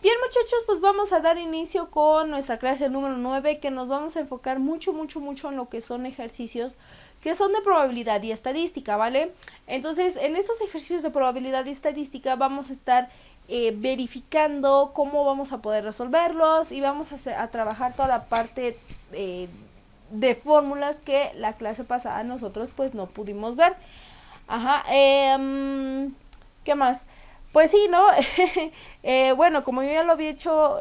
Bien, muchachos, pues vamos a dar inicio con nuestra clase número 9, que nos vamos a enfocar mucho en lo que son ejercicios que son de probabilidad y estadística, ¿vale? Entonces, en estos ejercicios de probabilidad y estadística vamos a estar verificando cómo vamos a poder resolverlos y vamos a trabajar toda la parte de fórmulas que la clase pasada nosotros pues no pudimos ver. Ajá, ¿qué más? Pues sí, ¿no? Bueno, como yo ya lo había hecho,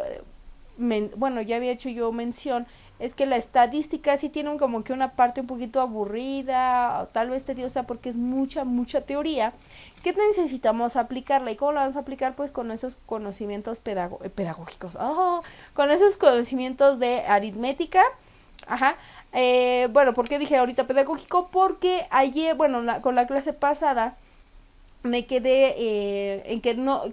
bueno, ya había hecho yo mención, es que la estadística sí tiene como que una parte un poquito aburrida, o tal vez tediosa, porque es mucha teoría, que necesitamos aplicarla. ¿Y cómo la vamos a aplicar? Pues con esos conocimientos pedagógicos, con esos conocimientos de aritmética. Ajá. Bueno, ¿por qué dije ahorita pedagógico? Porque ayer, bueno, con la clase pasada me quedé en que no,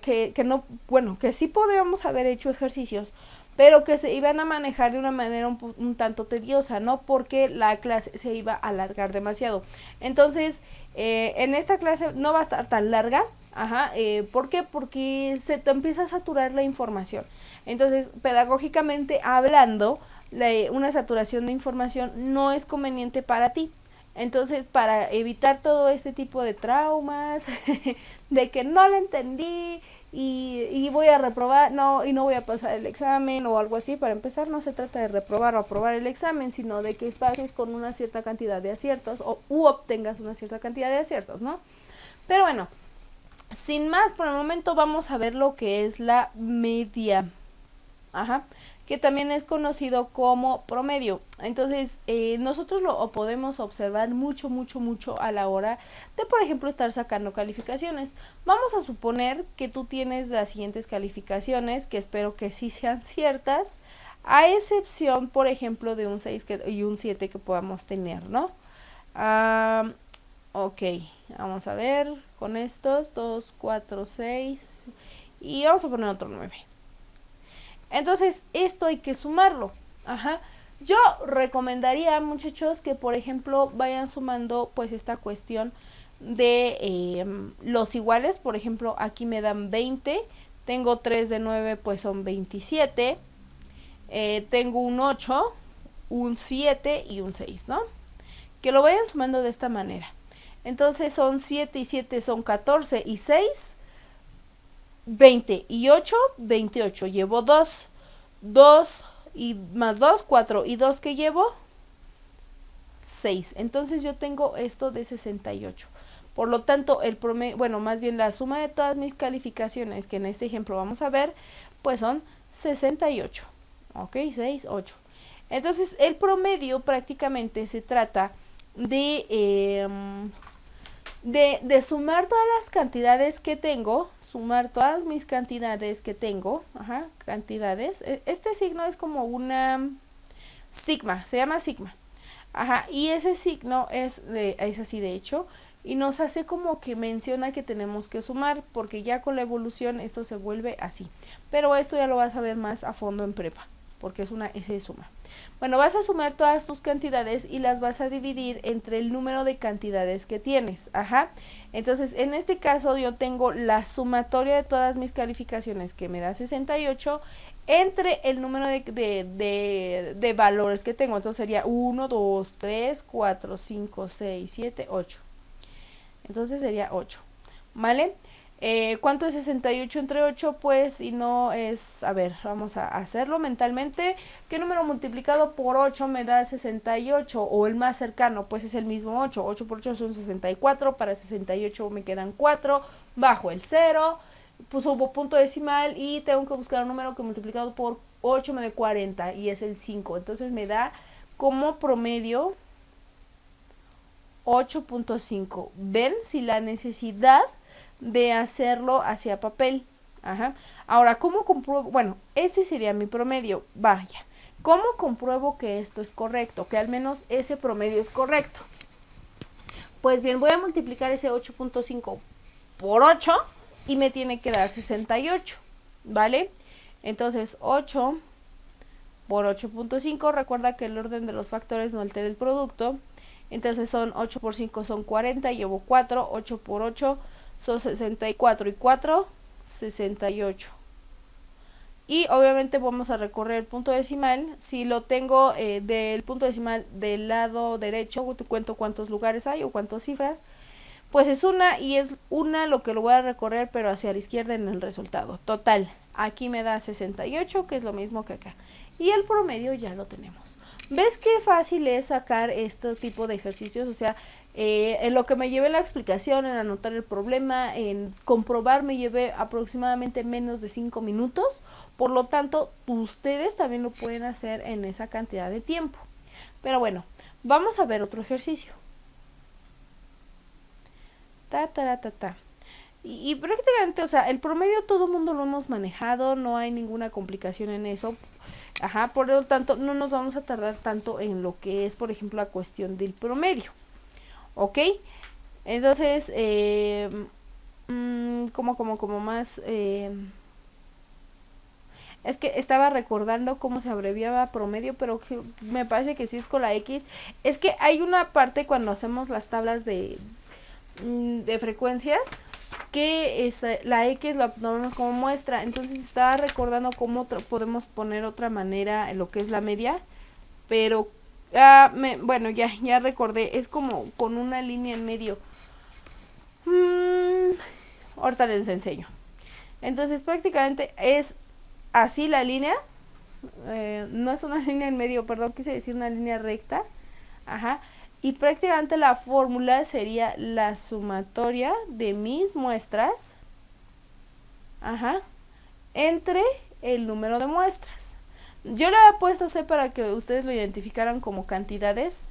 bueno, que sí podríamos haber hecho ejercicios, pero que se iban a manejar de una manera un tanto tediosa, ¿no? Porque la clase se iba a alargar demasiado. Entonces, en esta clase no va a estar tan larga. Ajá, ¿por qué? Porque se te empieza a saturar la información. Entonces, pedagógicamente hablando, una saturación de información no es conveniente para ti. Entonces, para evitar todo este tipo de traumas, de que no lo entendí y voy a reprobar, no, y no voy a pasar el examen o algo así, para empezar, no se trata de reprobar o aprobar el examen, sino de que pases con una cierta cantidad de aciertos u obtengas una cierta cantidad de aciertos, ¿no? Pero bueno, sin más, por el momento vamos a ver lo que es la media. Ajá, que también es conocido como promedio. Entonces, nosotros lo podemos observar mucho a la hora de, por ejemplo, estar sacando calificaciones. Vamos a suponer que tú tienes las siguientes calificaciones, que espero que sí sean ciertas, a excepción, por ejemplo, de un 6 y un 7 que podamos tener, ¿no? Ok, vamos a ver con estos 2, 4, 6 y vamos a poner otro 9. Entonces, esto hay que sumarlo. Ajá. Yo recomendaría, muchachos, que por ejemplo vayan sumando pues esta cuestión de los iguales. Por ejemplo, aquí me dan 20. Tengo 3 de 9, pues son 27. Tengo un 8, un 7 y un 6, ¿no? Que lo vayan sumando de esta manera. Entonces son 7 y 7 son 14 y 6 20 y 8, 28. Llevo 2. 2 y más 2, 4. ¿Y 2 que llevo? 6. Entonces yo tengo esto de 68. Por lo tanto, el promedio, bueno, más bien la suma de todas mis calificaciones, que en este ejemplo vamos a ver, pues son 68. Ok, 6, 8. Entonces, el promedio prácticamente se trata de sumar todas las cantidades que tengo, sumar todas mis cantidades que tengo, ajá, cantidades. Este signo es como una sigma, se llama sigma. Ajá, y ese signo es así de hecho, y nos hace como que menciona que tenemos que sumar, porque ya con la evolución esto se vuelve así. Pero esto ya lo vas a ver más a fondo en prepa, porque es una S de suma. Bueno, vas a sumar todas tus cantidades y las vas a dividir entre el número de cantidades que tienes. Ajá. Entonces, en este caso yo tengo la sumatoria de todas mis calificaciones, que me da 68, entre el número de valores que tengo. Entonces sería 1, 2, 3, 4, 5, 6, 7, 8. Entonces sería 8. ¿Vale? ¿Cuánto es 68 entre 8? Pues si no es, a ver, vamos a hacerlo mentalmente. ¿Qué número multiplicado por 8 me da 68? O el más cercano, pues es el mismo 8. 8 por 8 son 64. Para 68 me quedan 4. Bajo el 0. Pues hubo punto decimal y tengo que buscar un número que multiplicado por 8 me dé 40 y es el 5. Entonces me da como promedio 8.5. ¿Ven? Si la necesidad de hacerlo hacia papel. Ajá. Ahora, ¿cómo compruebo? Bueno, este sería mi promedio. Vaya. ¿Cómo compruebo que esto es correcto? Que al menos ese promedio es correcto. Pues bien, voy a multiplicar ese 8.5 por 8 y me tiene que dar 68. ¿Vale? Entonces, 8 por 8.5. Recuerda que el orden de los factores no altera el producto. Entonces son 8 por 5 son 40, llevo 4, 8 por 8 son 64 y 4, 68. y obviamente vamos a recorrer el punto decimal. Si lo tengo del punto decimal del lado derecho, te cuento cuántos lugares hay o cuántas cifras, pues es una, y es una lo que lo voy a recorrer, pero hacia la izquierda en el resultado. Total, aquí me da 68, que es lo mismo que acá. Y el promedio ya lo tenemos. ¿Ves qué fácil es sacar este tipo de ejercicios? O sea, en lo que me llevé la explicación, en anotar el problema, en comprobar, me llevé aproximadamente menos de 5 minutos. Por lo tanto, ustedes también lo pueden hacer en esa cantidad de tiempo. Pero bueno, vamos a ver otro ejercicio. Y prácticamente, o sea, el promedio todo el mundo lo hemos manejado, no hay ninguna complicación en eso. Ajá, por lo tanto, no nos vamos a tardar tanto en lo que es, por ejemplo, la cuestión del promedio. ¿Ok? Entonces, como más... es que estaba recordando cómo se abreviaba promedio, pero me parece que sí es con la X. Es que hay una parte cuando hacemos las tablas de frecuencias que la X la tomamos como muestra. Entonces estaba recordando cómo podemos poner otra manera en lo que es la media, pero bueno, ya recordé, es como con una línea en medio. Ahorita les enseño. Entonces prácticamente es así la línea, no es una línea en medio, perdón, quise decir una línea recta. Ajá. Y prácticamente la fórmula sería la sumatoria de mis muestras, ajá, entre el número de muestras. Yo le he puesto C para que ustedes lo identificaran como cantidades,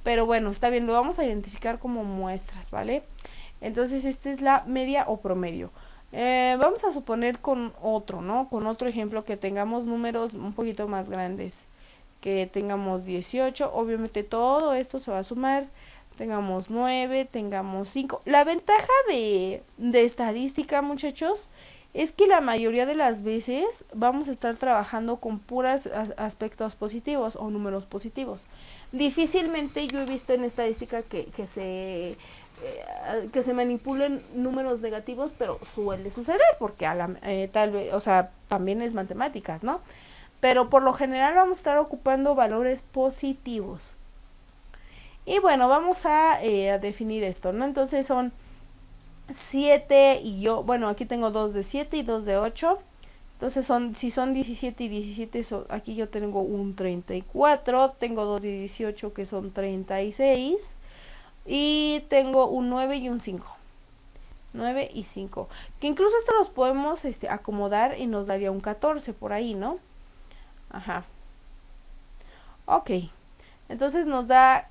pero bueno, está bien, lo vamos a identificar como muestras, ¿vale? Entonces esta es la media o promedio. Vamos a suponer con otro, ¿no? Con otro ejemplo que tengamos números un poquito más grandes. Que tengamos 18, obviamente todo esto se va a sumar, tengamos 9, tengamos 5. La ventaja de estadística, muchachos, es que la mayoría de las veces vamos a estar trabajando con puros aspectos positivos o números positivos. Difícilmente yo he visto en estadística que se manipulen números negativos, pero suele suceder porque tal vez, o sea, también es matemáticas, ¿no? Pero por lo general vamos a estar ocupando valores positivos. Y bueno, vamos a definir esto, ¿no? Entonces son 7 y bueno, aquí tengo 2 de 7 y 2 de 8. Entonces si son 17 y 17, aquí yo tengo un 34. Tengo 2 de 18 que son 36. Y tengo un 9 y un 5. 9 y 5. Que incluso esto los podemos acomodar y nos daría un 14 por ahí, ¿no? Ajá. Ok. Entonces nos da...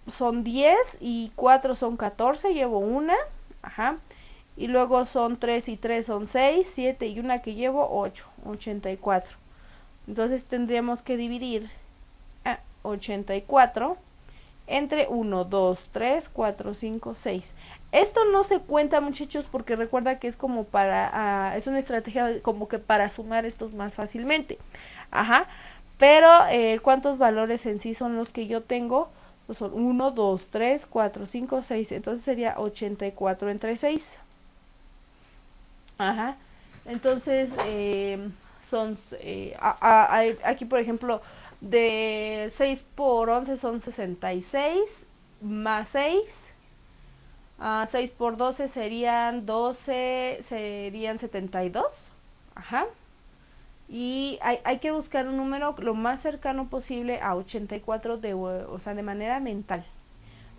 son 10 y 4 son 14. Llevo una. Ajá. Y luego son 3 y 3 son 6. 7 y una que llevo 8. 84. Entonces tendríamos que dividir 84 entre 1, 2, 3, 4, 5, 6. Esto no se cuenta, muchachos, porque recuerda que es como para... es una estrategia como que para sumar estos más fácilmente. Ajá. Pero, ¿cuántos valores en sí son los que yo tengo? Pues son 1, 2, 3, 4, 5, 6. Entonces sería 84 entre 6. Ajá. Entonces, son... aquí, por ejemplo... De 6 por 11 son 66, más 6. 6 por 12 serían 12, serían 72. Ajá. Y hay que buscar un número lo más cercano posible a 84, o sea, de manera mental.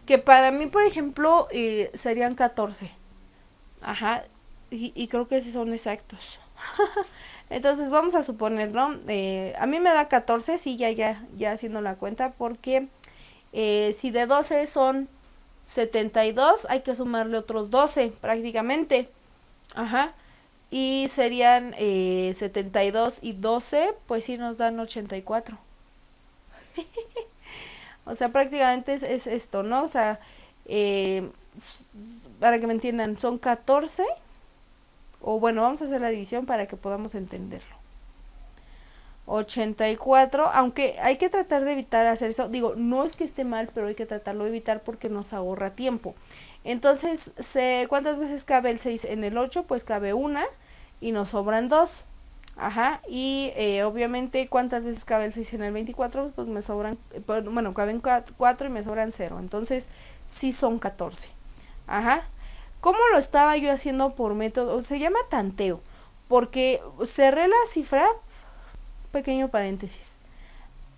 Que para mí, por ejemplo, serían 14. Ajá. Y creo que sí son exactos. Entonces vamos a suponer, ¿no? A mí me da 14, sí, ya haciendo la cuenta, porque si de 12 son 72, hay que sumarle otros 12 prácticamente. Ajá. Y serían 72 y 12, pues sí nos dan 84. O sea, prácticamente es esto, ¿no? O sea, para que me entiendan, son 14. O bueno, vamos a hacer la división para que podamos entenderlo. 84, aunque hay que tratar de evitar hacer eso. Digo, no es que esté mal, pero hay que tratarlo de evitar porque nos ahorra tiempo. Entonces, ¿cuántas veces cabe el 6 en el 8? Pues cabe una y nos sobran 2. Ajá, y obviamente cuántas veces cabe el 6 en el 24, pues me sobran, bueno, caben 4 y me sobran 0, entonces sí son 14. Ajá. ¿Cómo lo estaba yo haciendo por método? Se llama tanteo, porque cerré la cifra, pequeño paréntesis.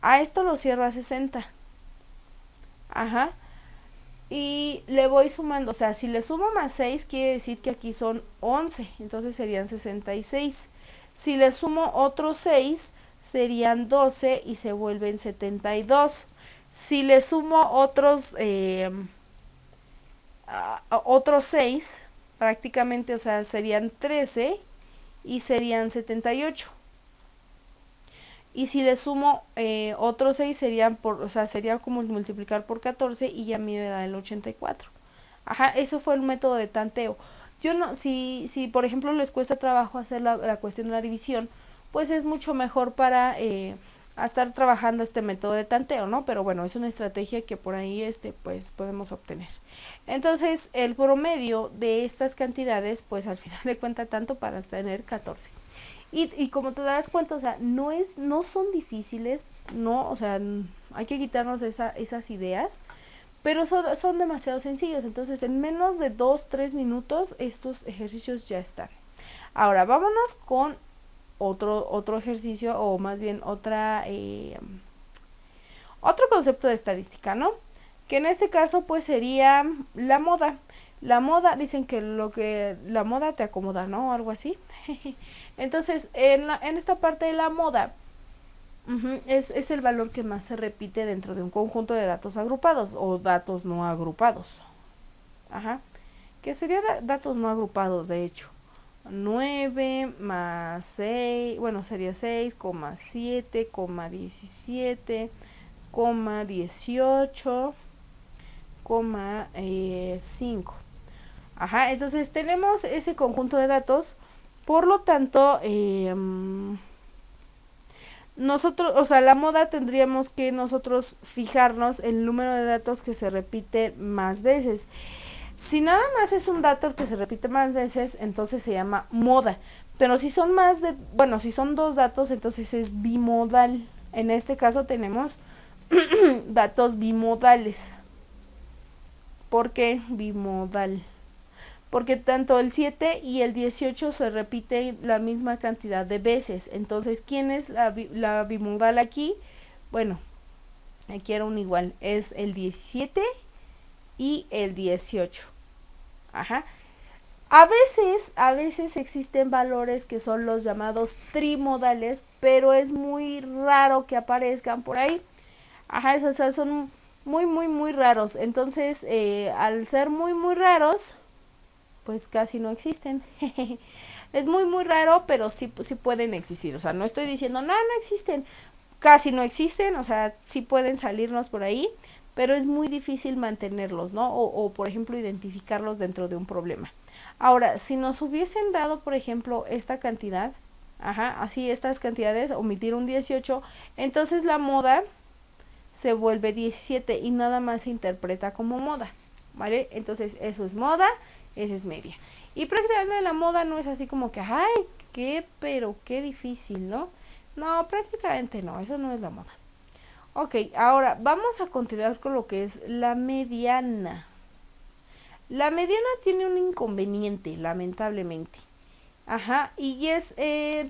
A esto lo cierro a 60. Ajá. Y le voy sumando, o sea, si le sumo más 6 quiere decir que aquí son 11, entonces serían 66. Si le sumo otros 6 serían 12 y se vuelven 72. Si le sumo otros 6, prácticamente, o sea, serían 13 y serían 78. Y si le sumo otros 6 serían o sea, sería como multiplicar por 14 y ya me da el 84. Ajá, eso fue el método de tanteo. Yo no, si por ejemplo les cuesta trabajo hacer la cuestión de la división, pues es mucho mejor para estar trabajando este método de tanteo, ¿no? Pero bueno, es una estrategia que por ahí pues podemos obtener. Entonces, el promedio de estas cantidades, pues al final de cuentas, tanto para tener 14. Y como te das cuenta, o sea, no son difíciles, no, o sea, hay que quitarnos esas ideas, pero son demasiado sencillos. Entonces, en menos de 2-3 minutos, estos ejercicios ya están. Ahora, vámonos con otro ejercicio, o más bien otro concepto de estadística, ¿no? Que en este caso, pues sería la moda. La moda, dicen que la moda te acomoda, ¿no? Algo así. Entonces, en esta parte de la moda, es el valor que más se repite dentro de un conjunto de datos agrupados o datos no agrupados. Ajá. Que sería datos no agrupados, de hecho. 9 más 6, bueno, sería 6, 7, 17, 18, 5. Ajá, entonces tenemos ese conjunto de datos, por lo tanto, nosotros, o sea, la moda tendríamos que nosotros fijarnos el número de datos que se repite más veces. Si nada más es un dato que se repite más veces, entonces se llama moda. Pero si son si son 2 datos, entonces es bimodal. En este caso tenemos datos bimodales. ¿Por qué bimodal? Porque tanto el 7 y el 18 se repiten la misma cantidad de veces. Entonces, ¿quién es la bimodal aquí? Bueno, aquí era un igual. Es el 17 y el 18. Ajá. A veces existen valores que son los llamados trimodales, pero es muy raro que aparezcan por ahí. Ajá, o sea, son muy, muy, muy raros. Entonces, al ser muy, muy raros, pues casi no existen. Es muy, muy raro, pero sí pueden existir. O sea, no estoy diciendo, no existen. Casi no existen, o sea, sí pueden salirnos por ahí, pero es muy difícil mantenerlos, ¿no? O por ejemplo, identificarlos dentro de un problema. Ahora, si nos hubiesen dado, por ejemplo, esta cantidad, así estas cantidades, omitir un 18, entonces la moda se vuelve 17 y nada más se interpreta como moda, ¿vale? Entonces eso es moda, eso es media. Y prácticamente la moda no es así como que, ay, pero qué difícil, ¿no? No, prácticamente no, eso no es la moda. Ok, ahora vamos a continuar con lo que es la mediana. La mediana tiene un inconveniente, lamentablemente. Ajá, y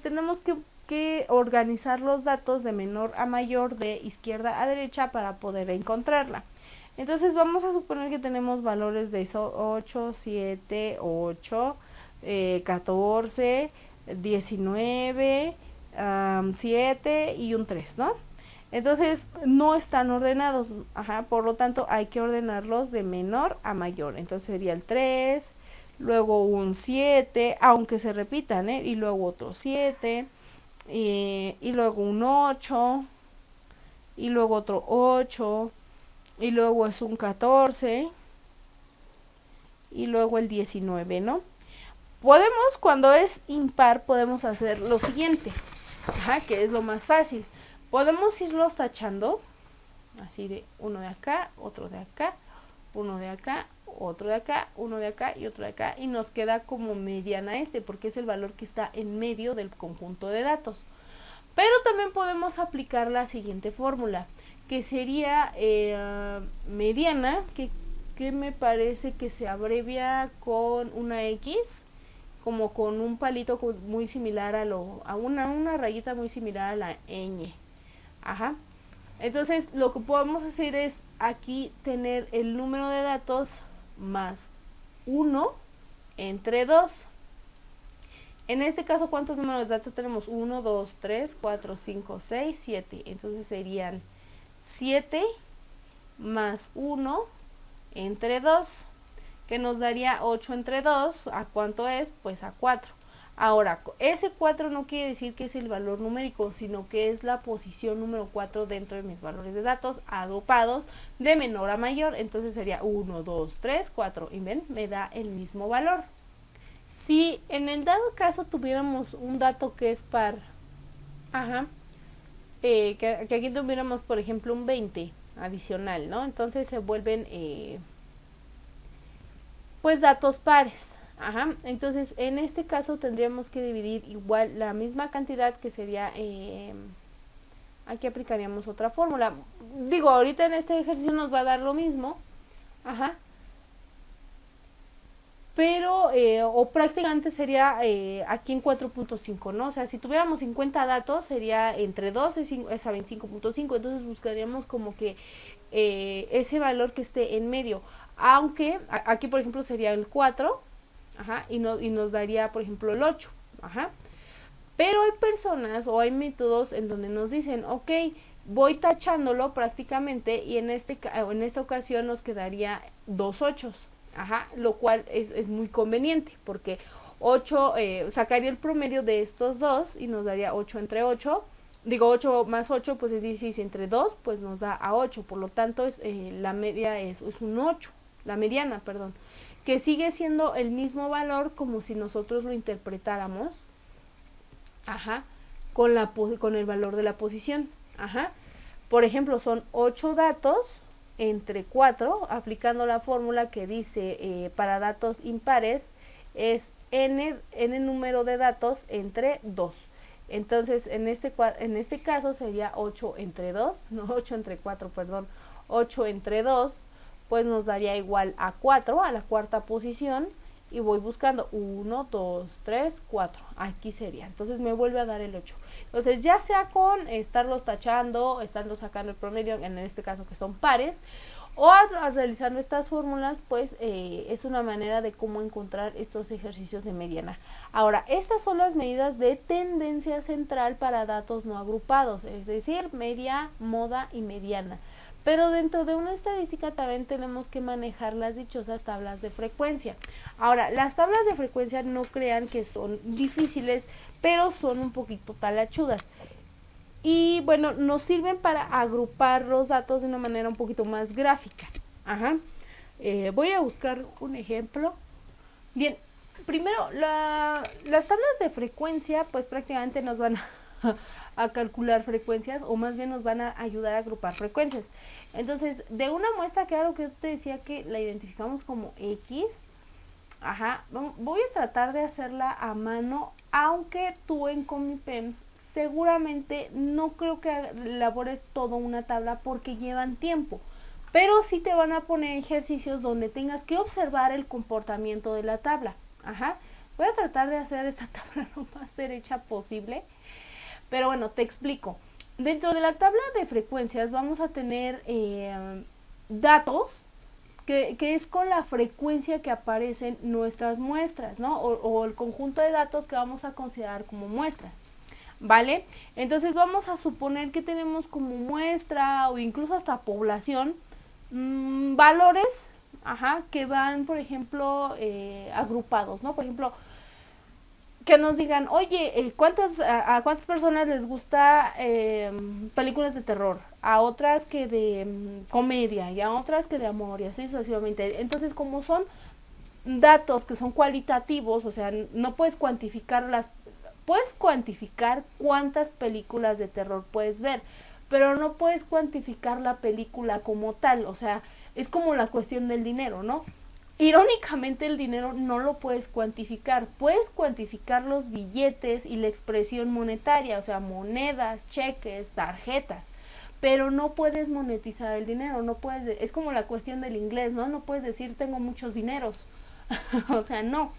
tenemos que organizar los datos de menor a mayor, de izquierda a derecha, para poder encontrarla. Entonces vamos a suponer que tenemos valores de 8, 7, 8, 14, 19, 7 y un 3, ¿no? Entonces no están ordenados, por lo tanto hay que ordenarlos de menor a mayor. Entonces sería el 3, luego un 7, aunque se repitan, y luego otro 7, y luego un 8, y luego otro 8, y luego es un 14, y luego el 19, ¿no? Cuando es impar, podemos hacer lo siguiente, que es lo más fácil. Podemos irlos tachando, así de uno de acá, otro de acá, uno de acá, otro de acá, uno de acá y otro de acá, y nos queda como mediana porque es el valor que está en medio del conjunto de datos. Pero también podemos aplicar la siguiente fórmula, que sería mediana, que me parece que se abrevia con una X, como con un palito muy similar a una rayita muy similar a la ñ. Ajá. Entonces lo que podemos hacer es aquí tener el número de datos más 1 entre 2. En este caso, ¿cuántos números de datos tenemos? 1, 2, 3, 4, 5, 6, 7. Entonces serían 7 más 1 entre 2, que nos daría 8 entre 2. ¿A cuánto es? Pues a 4. Ahora, ese 4 no quiere decir que es el valor numérico, sino que es la posición número 4 dentro de mis valores de datos agrupados de menor a mayor. Entonces sería 1, 2, 3, 4. Y ven, me da el mismo valor. Si en el dado caso tuviéramos un dato que es par, que aquí tuviéramos, por ejemplo, un 20 adicional, ¿no? Entonces se vuelven, pues, datos pares. Entonces en este caso tendríamos que dividir igual la misma cantidad, que sería, aquí aplicaríamos otra fórmula. Digo, ahorita en este ejercicio nos va a dar lo mismo, pero, o prácticamente sería aquí en 4.5, ¿no? O sea, si tuviéramos 50 datos, sería entre 2 es a 25.5, entonces buscaríamos como que ese valor que esté en medio, aunque aquí, por ejemplo, sería el 4, y nos daría, por ejemplo, el 8, pero hay personas o hay métodos en donde nos dicen, ok, voy tachándolo prácticamente, y en esta ocasión nos quedaría 2 8, lo cual es muy conveniente, porque 8, sacaría el promedio de estos dos y nos daría 8 entre 8. Digo, 8 más 8 pues es 16, entre 2 pues nos da a 8, por lo tanto la media es un 8, la mediana, perdón, que sigue siendo el mismo valor como si nosotros lo interpretáramos, con el valor de la posición. Por ejemplo, son 8 datos entre 4, aplicando la fórmula que dice, para datos impares es n número de datos entre 2. Entonces en este caso sería 8 entre 2, no 8 entre 4, perdón, 8 entre 2, pues nos daría igual a 4, a la cuarta posición, y voy buscando 1, 2, 3, 4, aquí sería, entonces me vuelve a dar el 8. Entonces ya sea con estarlos tachando, estarlos sacando el promedio, en este caso que son pares, o al realizar estas fórmulas, pues es una manera de cómo encontrar estos ejercicios de mediana. Ahora, estas son las medidas de tendencia central para datos no agrupados, es decir, media, moda y mediana. Pero dentro de una estadística también tenemos que manejar las dichosas tablas de frecuencia. Ahora, las tablas de frecuencia no crean que son difíciles, pero son un poquito talachudas. Y bueno, nos sirven para agrupar los datos de una manera un poquito más gráfica. Voy a buscar un ejemplo. Bien, primero, las tablas de frecuencia pues prácticamente nos van a calcular frecuencias, o más bien nos van a ayudar a agrupar frecuencias. Entonces, de una muestra, claro que yo te decía que la identificamos como X, voy a tratar de hacerla a mano, aunque tú en Comipems seguramente no creo que elabores toda una tabla porque llevan tiempo, pero sí te van a poner ejercicios donde tengas que observar el comportamiento de la tabla. Voy a tratar de hacer esta tabla lo más derecha posible, pero bueno, te explico. Dentro de la tabla de frecuencias vamos a tener datos que es con la frecuencia que aparecen nuestras muestras, ¿no? O el conjunto de datos que vamos a considerar como muestras, ¿vale? Entonces vamos a suponer que tenemos como muestra, o incluso hasta población, valores, que van, por ejemplo, agrupados, ¿no? Por ejemplo, que nos digan, oye, a cuántas personas les gusta películas de terror, a otras que de comedia, y a otras que de amor, y así sucesivamente. Entonces, como son datos que son cualitativos, o sea, no puedes cuantificarlas, puedes cuantificar cuántas películas de terror puedes ver, pero no puedes cuantificar la película como tal, o sea, es como la cuestión del dinero, ¿no? Irónicamente el dinero no lo puedes cuantificar los billetes y la expresión monetaria, o sea, monedas, cheques, tarjetas, pero no puedes monetizar el dinero, no puedes, es como la cuestión del inglés, ¿no? No puedes decir tengo muchos dineros, o sea, no.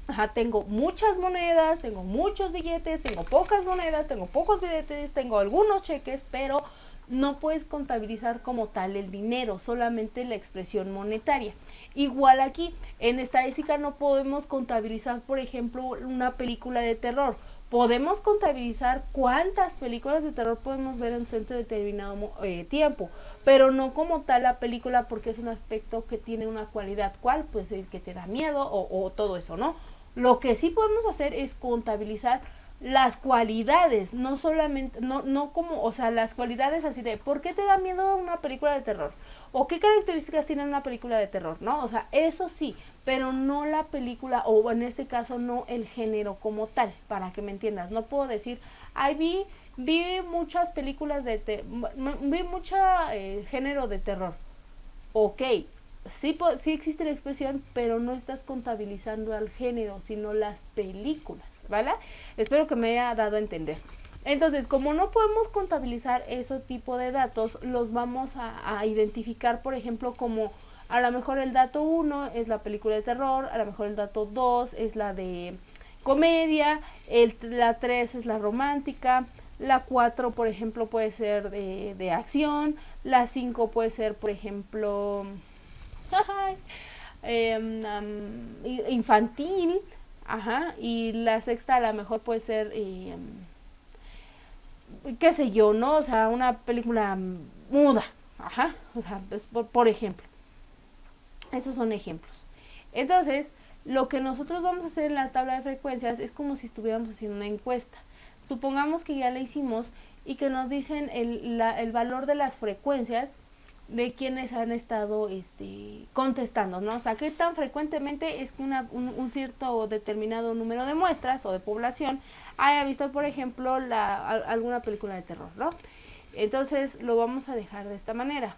Ajá, tengo muchas monedas, tengo muchos billetes, tengo pocas monedas, tengo pocos billetes, tengo algunos cheques, pero no puedes contabilizar como tal el dinero, solamente la expresión monetaria. Igual aquí, en estadística no podemos contabilizar, por ejemplo, una película de terror. Podemos contabilizar cuántas películas de terror podemos ver en un cierto determinado tiempo, pero no como tal la película, porque es un aspecto que tiene una cualidad. ¿Cuál? Pues el que te da miedo o todo eso, ¿no? Lo que sí podemos hacer es contabilizar las cualidades, no solamente, no como, o sea, las cualidades así de, ¿por qué te da miedo una película de terror? ¿O qué características tiene una película de terror? ¿No? O sea, eso sí, pero no la película, o en este caso no el género como tal, para que me entiendas. No puedo decir, ay, vi muchas películas vi mucho género de terror. Ok, sí existe la expresión, pero no estás contabilizando al género, sino las películas, ¿vale? Espero que me haya dado a entender. Entonces, como no podemos contabilizar ese tipo de datos, los vamos a identificar, por ejemplo, como a lo mejor el dato 1 es la película de terror, a lo mejor el dato 2 es la de comedia, la 3 es la romántica, la 4, por ejemplo, puede ser de acción, la 5 puede ser, por ejemplo, infantil, ajá, y la sexta a lo mejor puede ser, qué sé yo, ¿no? O sea, una película muda, ajá, o sea, pues, por ejemplo. Esos son ejemplos. Entonces, lo que nosotros vamos a hacer en la tabla de frecuencias es como si estuviéramos haciendo una encuesta. Supongamos que ya la hicimos y que nos dicen el valor de las frecuencias de quienes han estado contestando, ¿no? O sea, qué tan frecuentemente es que un cierto determinado número de muestras o de población haya visto, por ejemplo, alguna película de terror, ¿no? Entonces lo vamos a dejar de esta manera,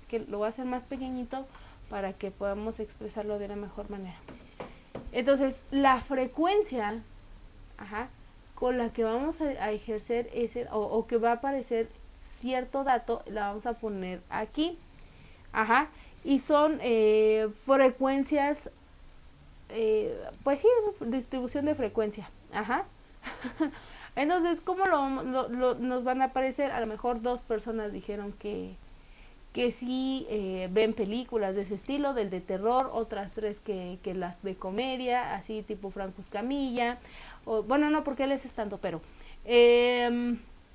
que lo voy a hacer más pequeñito para que podamos expresarlo de una mejor manera. Entonces, la frecuencia, ajá, con la que vamos a ejercer ese, o que va a aparecer cierto dato, la vamos a poner aquí, ajá, y son frecuencias, pues sí, distribución de frecuencia, ajá. Entonces, ¿cómo nos van a aparecer? A lo mejor 2 personas dijeron que sí ven películas de ese estilo, del de terror, otras 3 que las de comedia, así tipo Franco Escamilla, o, bueno, no, porque él es estando, pero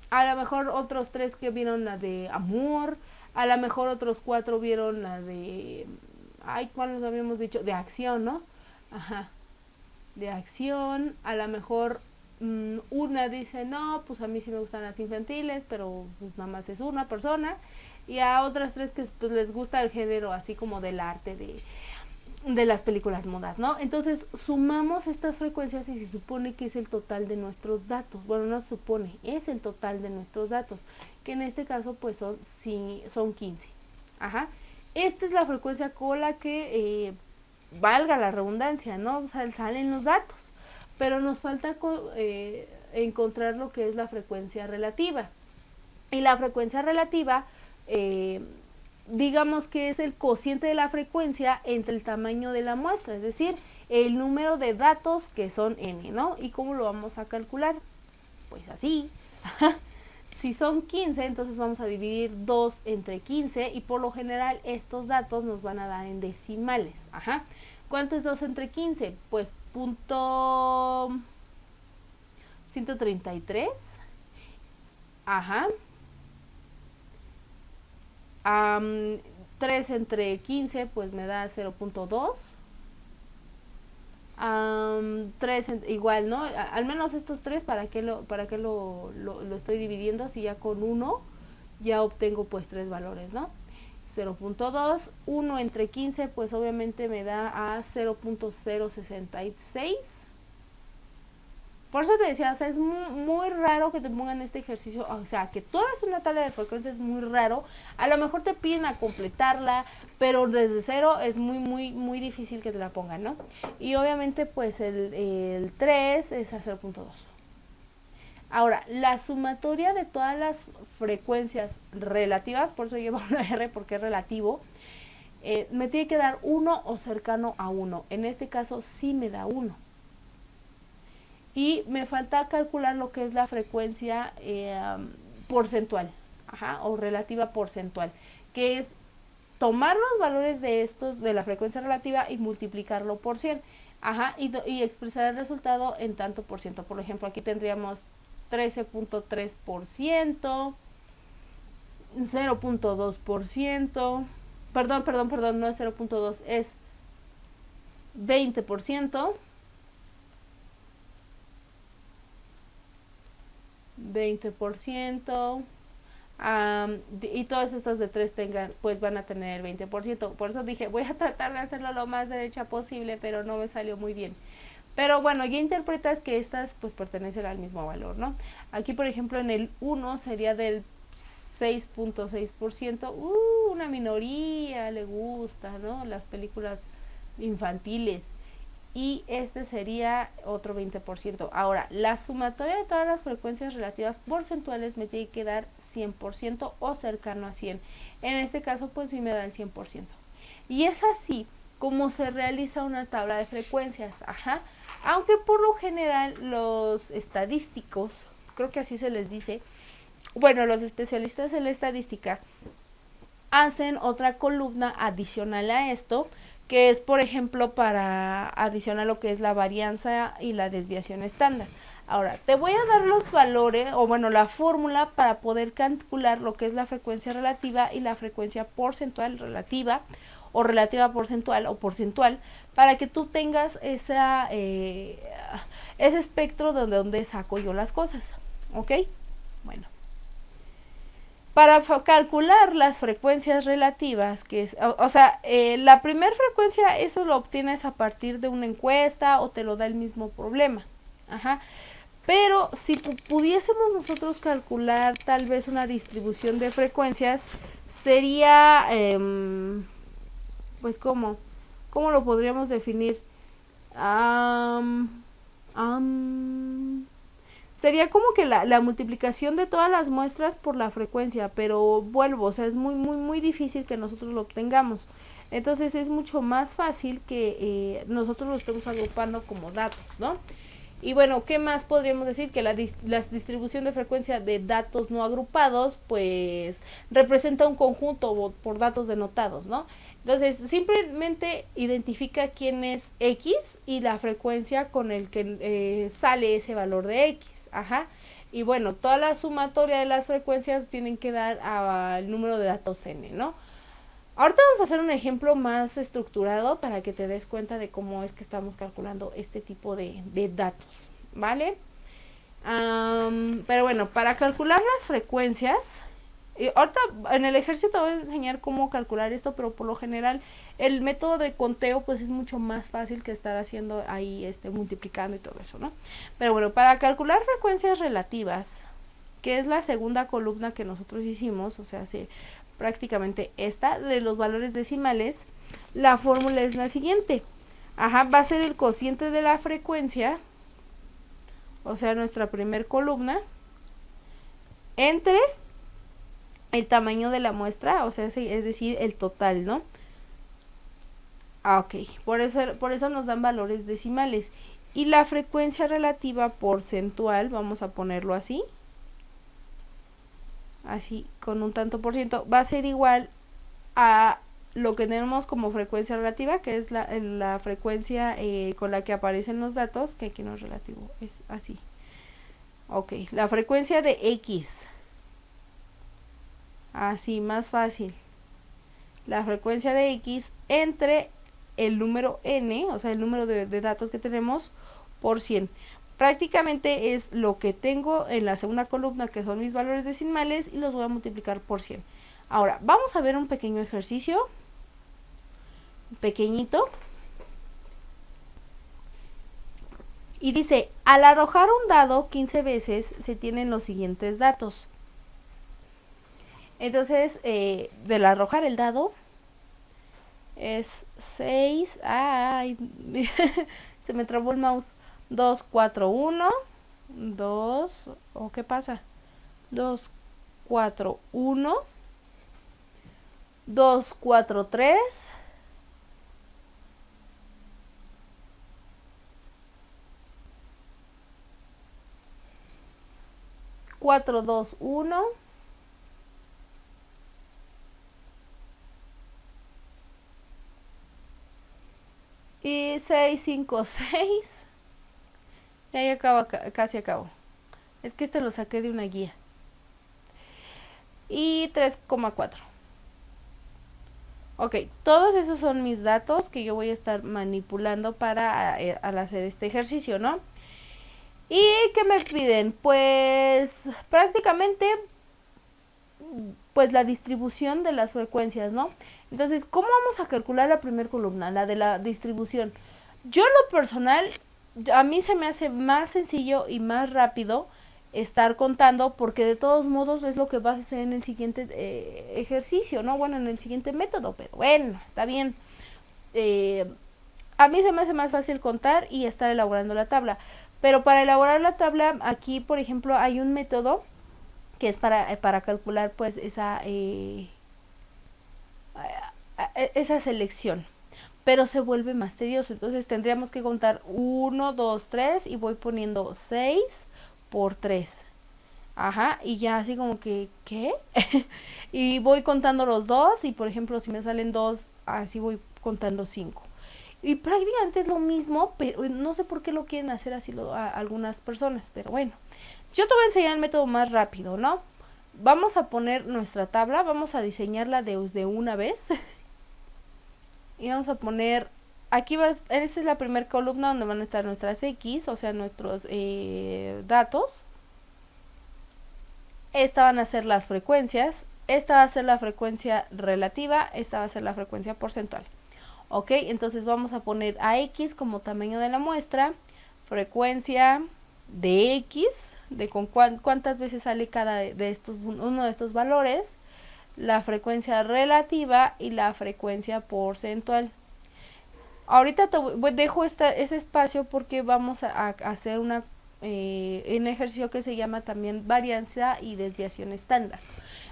a lo mejor otros 3 que vieron la de amor, a lo mejor otros 4 vieron la de, ay, ¿cuál nos habíamos dicho? De acción, ¿no? Ajá, de acción, a lo mejor una dice, no, pues a mí sí me gustan las infantiles, pero pues nada más es una persona, y a otras 3 que pues les gusta el género así como del arte de las películas mudas, ¿no? Entonces sumamos estas frecuencias y se supone que es el total de nuestros datos. Bueno, no se supone, es el total de nuestros datos, que en este caso pues son 15. Ajá. Esta es la frecuencia con la que valga la redundancia, ¿no? O sea, salen los datos. Pero nos falta encontrar lo que es la frecuencia relativa. Y la frecuencia relativa, digamos que es el cociente de la frecuencia entre el tamaño de la muestra, es decir, el número de datos que son n, ¿no? ¿Y cómo lo vamos a calcular? Pues así. Si son 15, entonces vamos a dividir 2 entre 15 y por lo general estos datos nos van a dar en decimales. Ajá. ¿Cuánto es 2 entre 15? Pues punto 133. Ajá. 3 entre 15 pues me da 0.2. 3 igual, ¿no? Al menos estos 3, ¿para qué lo estoy dividiendo? Si ya con 1 ya obtengo pues 3 valores, ¿no? 0.2, 1 entre 15 pues obviamente me da a 0.066. Por eso te decía, o sea, es muy raro que te pongan este ejercicio, o sea, que tú hagas una tabla de frecuencia es muy raro. A lo mejor te piden a completarla, pero desde cero es muy difícil que te la pongan, ¿no? Y obviamente, pues el 3 es a 0.2. Ahora, la sumatoria de todas las frecuencias relativas, por eso lleva una R porque es relativo, me tiene que dar 1 o cercano a 1. En este caso sí me da 1. Y me falta calcular lo que es la frecuencia porcentual, o relativa porcentual, que es tomar los valores de estos, de la frecuencia relativa, y multiplicarlo por 100, y expresar el resultado en tanto por ciento. Por ejemplo, aquí tendríamos 13.3%, 0.2%, perdón, no es 0.2, es 20%, 20%, y todas estas de 3 pues van a tener 20%. Por eso dije, voy a tratar de hacerlo lo más derecha posible, pero no me salió muy bien. Pero bueno, ya interpretas que estas pues pertenecen al mismo valor, ¿no? Aquí, por ejemplo, en el 1 sería del 6.6%. Una minoría le gusta, ¿no? Las películas infantiles. Y este sería otro 20%. Ahora, la sumatoria de todas las frecuencias relativas porcentuales me tiene que dar 100% o cercano a 100. En este caso, pues sí me da el 100%. Y es así como se realiza una tabla de frecuencias. Aunque por lo general los estadísticos, creo que así se les dice, bueno, los especialistas en la estadística hacen otra columna adicional a esto, que es, por ejemplo, para adicionar lo que es la varianza y la desviación estándar. Ahora, te voy a dar los valores, o bueno, la fórmula para poder calcular lo que es la frecuencia relativa y la frecuencia porcentual relativa, o relativa porcentual, o porcentual, para que tú tengas ese espectro de donde saco yo las cosas, ¿ok? Bueno. Para calcular las frecuencias relativas, que es, o sea, la primera frecuencia, eso lo obtienes a partir de una encuesta o te lo da el mismo problema. Pero si pudiésemos nosotros calcular tal vez una distribución de frecuencias, sería, pues, ¿cómo lo podríamos definir? Sería como que la multiplicación de todas las muestras por la frecuencia, pero vuelvo, o sea, es muy difícil que nosotros lo obtengamos. Entonces es mucho más fácil que nosotros lo estemos agrupando como datos, ¿no? Y bueno, ¿qué más podríamos decir? Que la distribución de frecuencia de datos no agrupados, pues representa un conjunto por datos denotados, ¿no? Entonces, simplemente identifica quién es X y la frecuencia con el que sale ese valor de X. Y bueno, toda la sumatoria de las frecuencias tienen que dar al número de datos n, ¿no? Ahorita vamos a hacer un ejemplo más estructurado para que te des cuenta de cómo es que estamos calculando este tipo de datos, ¿vale? Pero bueno, para calcular las frecuencias, ahorita en el ejercicio te voy a enseñar cómo calcular esto, pero por lo general el método de conteo pues es mucho más fácil que estar haciendo ahí multiplicando y todo eso, ¿no? Pero bueno, para calcular frecuencias relativas, que es la segunda columna que nosotros hicimos, o sea, prácticamente esta de los valores decimales, la fórmula es la siguiente. Va a ser el cociente de la frecuencia, o sea, nuestra primer columna, entre el tamaño de la muestra, o sea, es decir, el total, ¿no? Ok, por eso nos dan valores decimales. Y la frecuencia relativa porcentual, vamos a ponerlo así, con un tanto por ciento, va a ser igual a lo que tenemos como frecuencia relativa, que es la frecuencia con la que aparecen los datos, que aquí no es relativo, es así. Ok, la frecuencia de X, así, más fácil. La frecuencia de X entre el número n, o sea, el número de datos que tenemos, por 100. Prácticamente es lo que tengo en la segunda columna, que son mis valores decimales, y los voy a multiplicar por 100. Ahora, vamos a ver un pequeño ejercicio, pequeñito. Y dice, al arrojar un dado 15 veces se tienen los siguientes datos. Entonces, del arrojar el dado es 6. Ay, se me trabó el mouse. 2, 4, 1. 2. ¿O qué pasa? 2, 4, 1. 2, 4, 3. 4, 2, 1. Y 6, 5, 6. Y ahí casi acabo. Es que este lo saqué de una guía. Y 3,4. Ok, todos esos son mis datos que yo voy a estar manipulando para al hacer este ejercicio, ¿no? ¿Y qué me piden? Pues prácticamente pues la distribución de las frecuencias, ¿no? Entonces, ¿cómo vamos a calcular la primera columna? La de la distribución. Yo en lo personal, a mí se me hace más sencillo y más rápido estar contando, porque de todos modos es lo que vas a hacer en el siguiente ejercicio, ¿no? Bueno, en el siguiente método, pero bueno, está bien. A mí se me hace más fácil contar y estar elaborando la tabla. Pero para elaborar la tabla, aquí, por ejemplo, hay un método que es para calcular pues esa selección, pero se vuelve más tedioso. Entonces tendríamos que contar 1, 2, 3 y voy poniendo 6 por 3. Ajá, y ya así como que, ¿qué? Y voy contando los dos y por ejemplo si me salen 2, así voy contando 5. Y prácticamente es lo mismo, pero no sé por qué lo quieren hacer así a algunas personas, pero bueno. Yo te voy a enseñar el método más rápido, ¿no? Vamos a poner nuestra tabla, vamos a diseñarla de una vez. Y vamos a poner, aquí esta es la primera columna donde van a estar nuestras X, o sea, nuestros datos. Esta van a ser las frecuencias, esta va a ser la frecuencia relativa, esta va a ser la frecuencia porcentual. Ok, entonces vamos a poner a X como tamaño de la muestra, frecuencia de X, de con cuántas veces sale cada de estos, uno de estos valores, la frecuencia relativa y la frecuencia porcentual. Ahorita te dejo ese espacio porque vamos a hacer un ejercicio que se llama también varianza y desviación estándar.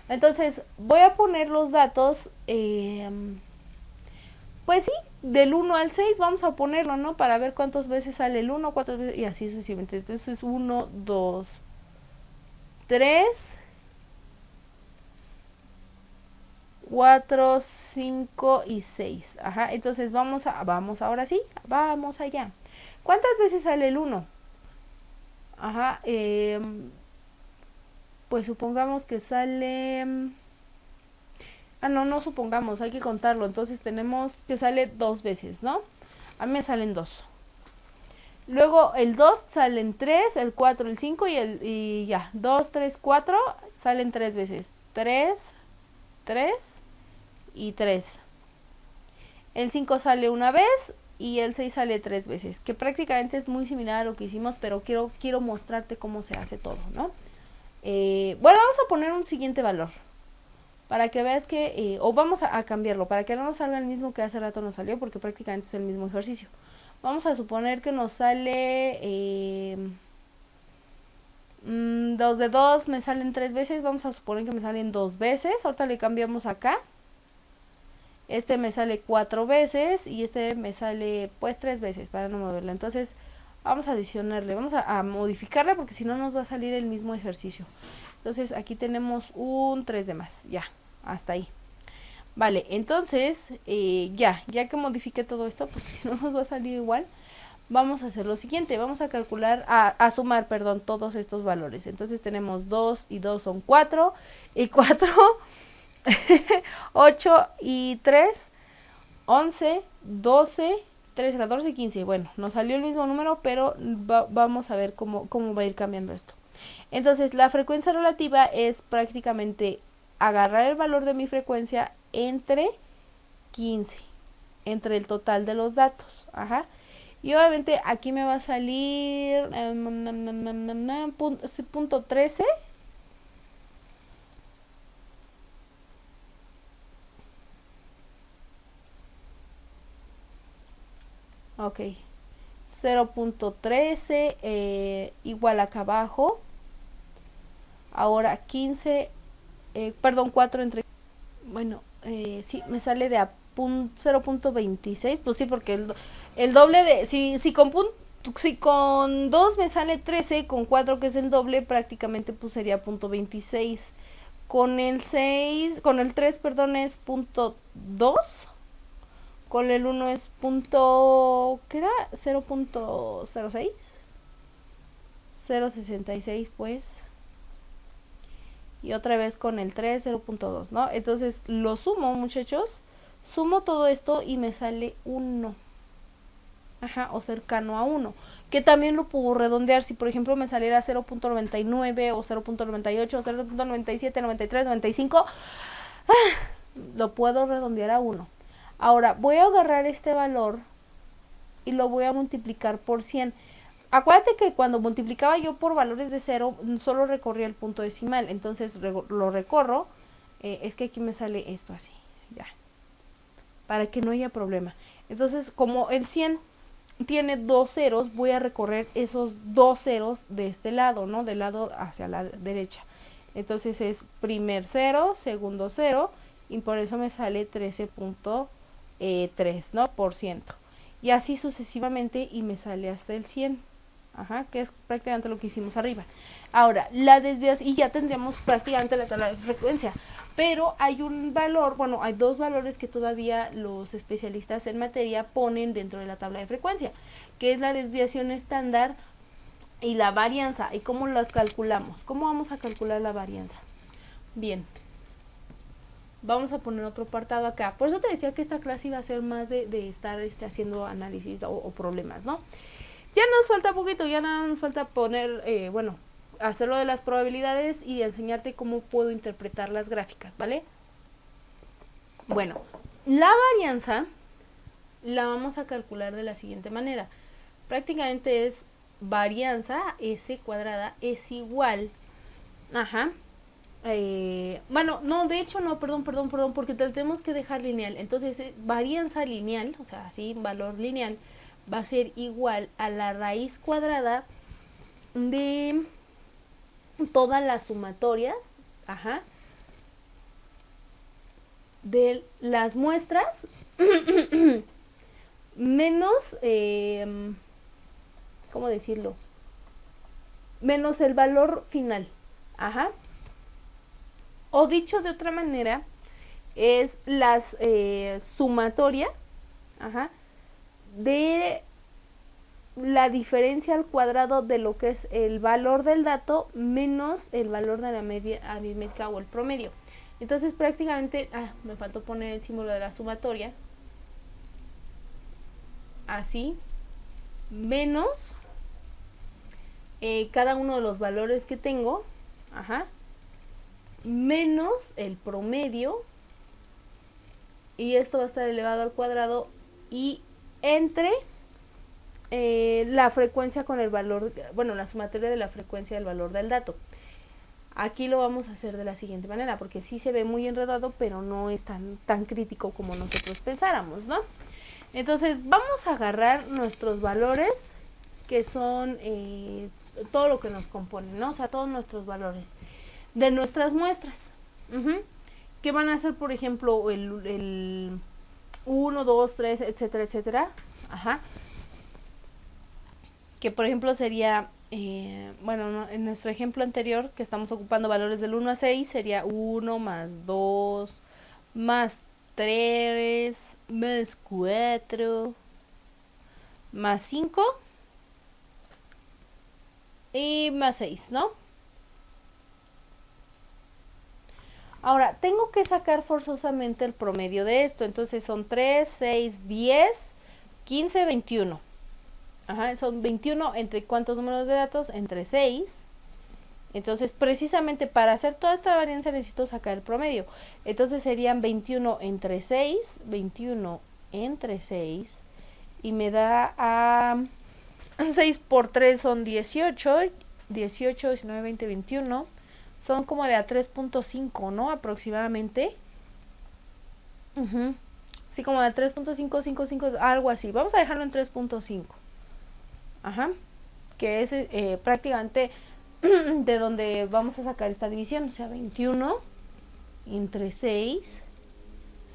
Entonces voy a poner los datos, pues sí, del 1 al 6 vamos a ponerlo, ¿no? Para ver cuántas veces sale el 1, cuántas veces, y así sucesivamente. Entonces 1, 2, 3, 4, 5 y 6. Ajá, entonces vamos ahora sí, vamos allá. ¿Cuántas veces sale el 1? Ajá, pues supongamos que sale... no supongamos, hay que contarlo. Entonces tenemos que sale 2 veces, ¿no? A mí me salen 2. Luego el 2 salen 3, el 4, el 5 y ya. 2, 3, 4 salen 3 veces. 3, 3 y 3. El 5 sale una vez y el 6 sale 3 veces. Que prácticamente es muy similar a lo que hicimos, pero quiero mostrarte cómo se hace todo, ¿no? Bueno, vamos a poner un siguiente valor. Para que veas que, o vamos a cambiarlo, para que no nos salga el mismo que hace rato nos salió, porque prácticamente es el mismo ejercicio. Vamos a suponer que nos sale 2 de 2 me salen 3 veces. Vamos a suponer que me salen 2 veces. Ahorita le cambiamos acá. Este me sale 4 veces y este me sale pues 3 veces para no moverla. Entonces vamos a adicionarle, vamos a modificarla porque si no nos va a salir el mismo ejercicio. Entonces aquí tenemos un 3 de más, ya, hasta ahí. Vale, entonces ya que modifique todo esto, porque si no nos va a salir igual, vamos a hacer lo siguiente, vamos a calcular, a sumar, perdón, todos estos valores. Entonces tenemos 2 y 2 son 4, y 4, 8 y 3, 11, 12, 13, 14 y 15. Bueno, nos salió el mismo número, pero vamos a ver cómo va a ir cambiando esto. Entonces la frecuencia relativa es prácticamente agarrar el valor de mi frecuencia entre 15, entre el total de los datos. Ajá. Y obviamente aquí me va a salir punto 13. Ok. 0.13 igual acá abajo. Ahora 15, perdón, 4 entre... Bueno, sí, me sale de a 0.26. Pues sí, porque el doble de... Si con 2 me sale 13, con 4 que es el doble, prácticamente pues sería punto 26. Con el 6, con el 3, perdón, es punto 2. Con el 1 es punto... ¿qué era? 0.06. 0.66 pues. Y otra vez con el 3, 0.2, ¿no? Entonces lo sumo, muchachos. Sumo todo esto y me sale 1. Ajá, o cercano a 1. Que también lo puedo redondear. Si por ejemplo me saliera 0.99 o 0.98 o 0.97, 93, 95, lo puedo redondear a 1. Ahora voy a agarrar este valor y lo voy a multiplicar por 100. Acuérdate que cuando multiplicaba yo por valores de 0, solo recorría el punto decimal. Entonces lo recorro. Es que aquí me sale esto así. Ya. Para que no haya problema. Entonces, como el 100 tiene 2 ceros, voy a recorrer esos 2 ceros de este lado, ¿no? Del lado hacia la derecha. Entonces es primer 0, segundo 0. Y por eso me sale 13.3, ¿no? Por ciento. Y así sucesivamente y me sale hasta el 100. Ajá, que es prácticamente lo que hicimos arriba. Ahora, la desviación, y ya tendríamos prácticamente la tabla de frecuencia. Pero hay un valor, bueno, hay dos valores que todavía los especialistas en materia ponen dentro de la tabla de frecuencia, que es la desviación estándar y la varianza. ¿Y cómo las calculamos? ¿Cómo vamos a calcular la varianza? Bien, vamos a poner otro apartado acá. Por eso te decía que esta clase iba a ser más de estar haciendo análisis o problemas, ¿no? Ya nos falta poquito, ya nada nos falta poner, hacerlo de las probabilidades y enseñarte cómo puedo interpretar las gráficas, ¿vale? Bueno, la varianza la vamos a calcular de la siguiente manera. Prácticamente es varianza S cuadrada es igual, no, de hecho no, perdón, porque tenemos que dejar lineal. Entonces, varianza lineal, o sea, así, valor lineal, va a ser igual a la raíz cuadrada de todas las sumatorias, de las muestras menos, ¿cómo decirlo? Menos el valor final, O dicho de otra manera, es las sumatoria, de la diferencia al cuadrado de lo que es el valor del dato menos el valor de la media aritmética o el promedio. Entonces prácticamente, me faltó poner el símbolo de la sumatoria, así, menos cada uno de los valores que tengo, menos el promedio, y esto va a estar elevado al cuadrado, y entre la frecuencia con el valor, la sumatoria de la frecuencia del valor del dato. Aquí lo vamos a hacer de la siguiente manera, porque sí se ve muy enredado, pero no es tan crítico como nosotros pensáramos, ¿no? Entonces vamos a agarrar nuestros valores, que son todo lo que nos compone, ¿no? O sea, todos nuestros valores de nuestras muestras, que van a ser, por ejemplo, el 1, 2, 3, etcétera, etcétera, que por ejemplo sería, en nuestro ejemplo anterior, que estamos ocupando valores del 1 a 6, sería 1 más 2 más 3 más 4 más 5 y más 6, ¿no? Ahora, tengo que sacar forzosamente el promedio de esto. Entonces son 3, 6, 10, 15, 21. Son 21 entre ¿cuántos números de datos? Entre 6. Entonces, precisamente para hacer toda esta varianza necesito sacar el promedio. Entonces serían 21 entre 6, 21 entre 6 y me da a 6 por 3 son 18, 18, 19, 20, 21, son como de a 3.5, ¿no? Aproximadamente. Sí, como de 3.555, algo así. Vamos a dejarlo en 3.5. Ajá. Que es prácticamente de donde vamos a sacar esta división. O sea, 21 entre 6.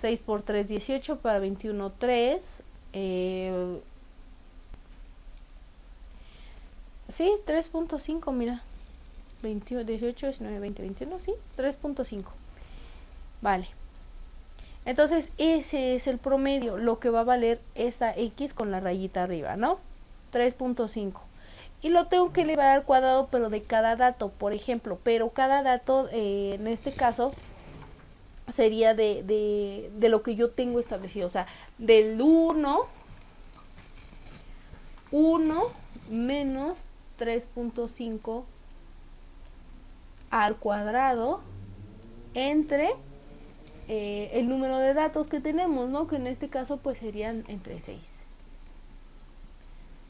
6 por 3, 18. Para 21, 3. Sí, 3.5, mira. 21, 18, 19, 20, 21, sí. 3.5. Vale. Entonces ese es el promedio, lo que va a valer esta X con la rayita arriba, ¿no? 3.5. Y lo tengo que elevar al cuadrado, pero de cada dato, por ejemplo. Pero cada dato, en este caso, sería de lo que yo tengo establecido. O sea, del 1 menos 3.5 al cuadrado entre el número de datos que tenemos, ¿no? Que en este caso pues serían entre 6.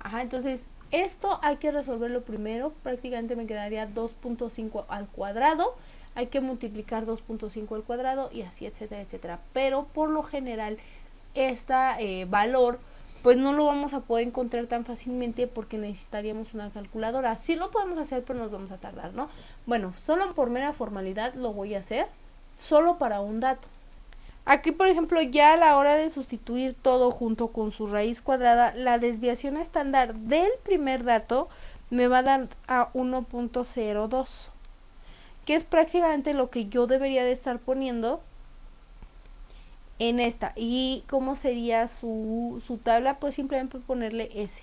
Ajá, entonces esto hay que resolverlo primero. Prácticamente me quedaría 2.5 al cuadrado. Hay que multiplicar 2.5 al cuadrado y así, etcétera, etcétera. Pero por lo general este valor pues no lo vamos a poder encontrar tan fácilmente porque necesitaríamos una calculadora. Sí lo podemos hacer, pero nos vamos a tardar, ¿no? Bueno, solo por mera formalidad lo voy a hacer, solo para un dato. Aquí, por ejemplo, ya a la hora de sustituir todo junto con su raíz cuadrada, la desviación estándar del primer dato me va a dar a 1.02, que es prácticamente lo que yo debería de estar poniendo en esta. ¿Y cómo sería su tabla? Pues simplemente ponerle S.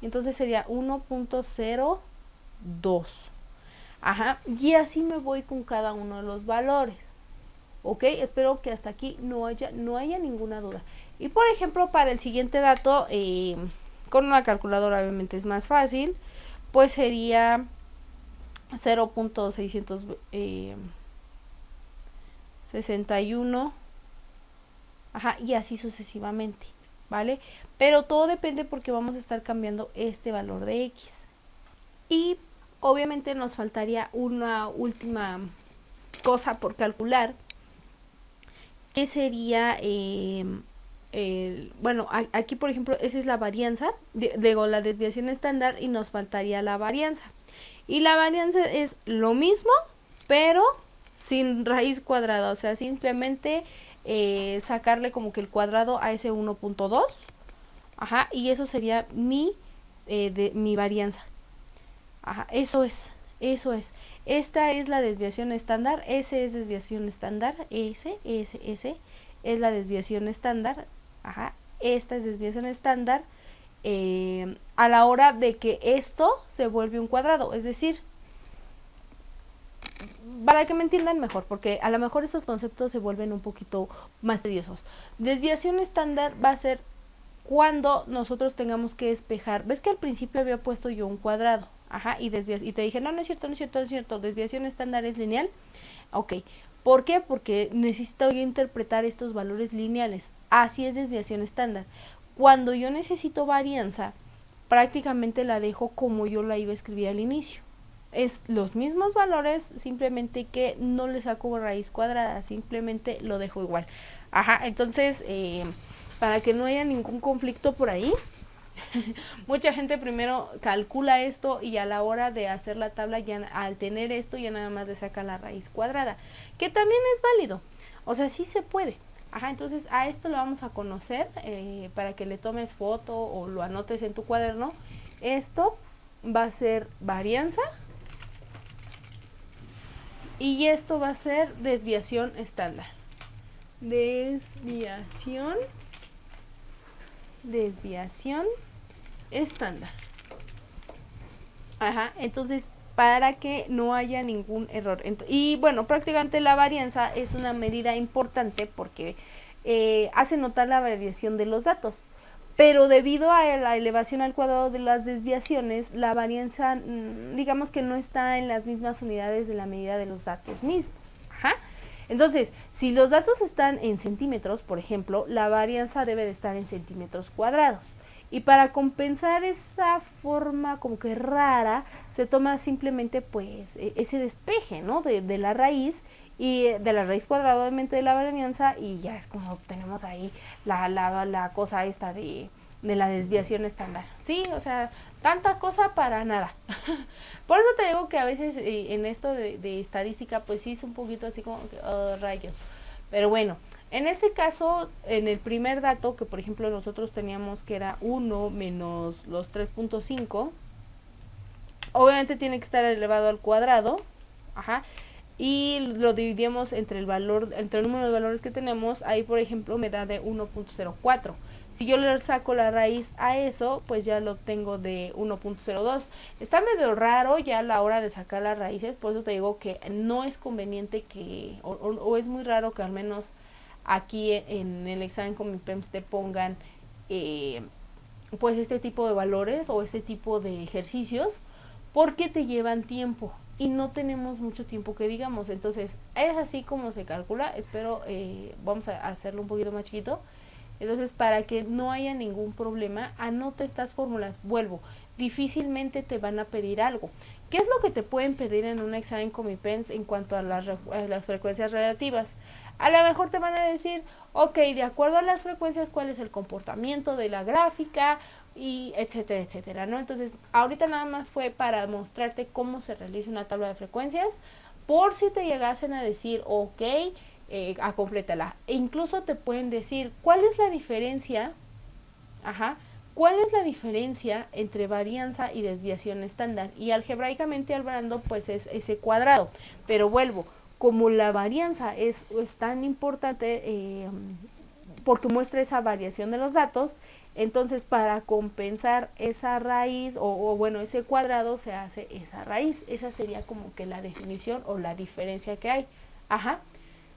Entonces sería 1.02. Ajá, y así me voy con cada uno de los valores. Ok, espero que hasta aquí no haya ninguna duda. Y por ejemplo, para el siguiente dato, con una calculadora obviamente es más fácil, pues sería 0.661, ajá, y así sucesivamente, ¿vale? Pero todo depende porque vamos a estar cambiando este valor de X. Y obviamente nos faltaría una última cosa por calcular, que sería, bueno, aquí por ejemplo, esa es la varianza, digo, la desviación estándar, y nos faltaría la varianza. Y la varianza es lo mismo, pero sin raíz cuadrada, o sea, simplemente sacarle como que el cuadrado a ese 1.2, ajá, y eso sería mi varianza. Ajá, eso es. Esta es la desviación estándar, S es desviación estándar, S es la desviación estándar, ajá, esta es desviación estándar a la hora de que esto se vuelve un cuadrado, es decir, para que me entiendan mejor, porque a lo mejor estos conceptos se vuelven un poquito más tediosos. Desviación estándar va a ser cuando nosotros tengamos que despejar. ¿Ves que al principio había puesto yo un cuadrado? Ajá, y te dije, no es cierto, desviación estándar es lineal. Ok, ¿por qué? Porque necesito yo interpretar estos valores lineales. Así es desviación estándar. Cuando yo necesito varianza, prácticamente la dejo como yo la iba a escribir al inicio. Es los mismos valores, simplemente que no le saco raíz cuadrada, simplemente lo dejo igual. Ajá, entonces, para que no haya ningún conflicto por ahí, mucha gente primero calcula esto y a la hora de hacer la tabla, ya al tener esto, ya nada más le saca la raíz cuadrada, que también es válido, o sea, sí se puede. Ajá, entonces a esto lo vamos a conocer para que le tomes foto o lo anotes en tu cuaderno. Esto va a ser varianza y esto va a ser desviación estándar. Desviación estándar. Ajá, entonces para que no haya ningún error. Y bueno, prácticamente la varianza es una medida importante porque hace notar la variación de los datos. Pero debido a la elevación al cuadrado de las desviaciones, la varianza, digamos que no está en las mismas unidades de la medida de los datos mismos. Ajá. Entonces, si los datos están en centímetros, por ejemplo, la varianza debe de estar en centímetros cuadrados. Y para compensar esa forma como que rara, se toma simplemente pues ese despeje, ¿no? De la raíz, y de la raíz cuadrada obviamente de la varianza, y ya es como tenemos ahí la cosa esta de la desviación estándar. Sí, o sea, tanta cosa para nada. Por eso te digo que a veces en esto de estadística pues sí es un poquito así como que rayos. Pero bueno, en este caso, en el primer dato, que por ejemplo nosotros teníamos que era 1 menos los 3.5, obviamente tiene que estar elevado al cuadrado, ajá, y lo dividimos entre el valor, entre el número de valores que tenemos. Ahí por ejemplo me da de 1.04. Si yo le saco la raíz a eso, pues ya lo obtengo de 1.02. Está medio raro ya a la hora de sacar las raíces, por eso te digo que no es conveniente que, o es muy raro que al menos aquí en el examen con mi PEMS te pongan pues este tipo de valores o este tipo de ejercicios, porque te llevan tiempo y no tenemos mucho tiempo que digamos. Entonces es así como se calcula. Espero vamos a hacerlo un poquito más chiquito. Entonces, para que no haya ningún problema, anota estas fórmulas. Vuelvo, difícilmente te van a pedir algo. ¿Qué es lo que te pueden pedir en un examen Comipens en cuanto a las frecuencias relativas? A lo mejor te van a decir, ok, de acuerdo a las frecuencias, cuál es el comportamiento de la gráfica, y etcétera, etcétera, ¿no? Entonces, ahorita nada más fue para mostrarte cómo se realiza una tabla de frecuencias, por si te llegasen a decir, ok, complétala. E incluso te pueden decir, ¿cuál es la diferencia? Ajá. ¿Cuál es la diferencia entre varianza y desviación estándar? Y algebraicamente hablando, pues es ese cuadrado. Pero vuelvo, como la varianza es tan importante porque muestra esa variación de los datos, entonces para compensar esa raíz o bueno, ese cuadrado se hace esa raíz. Esa sería como que la definición o la diferencia que hay. Ajá.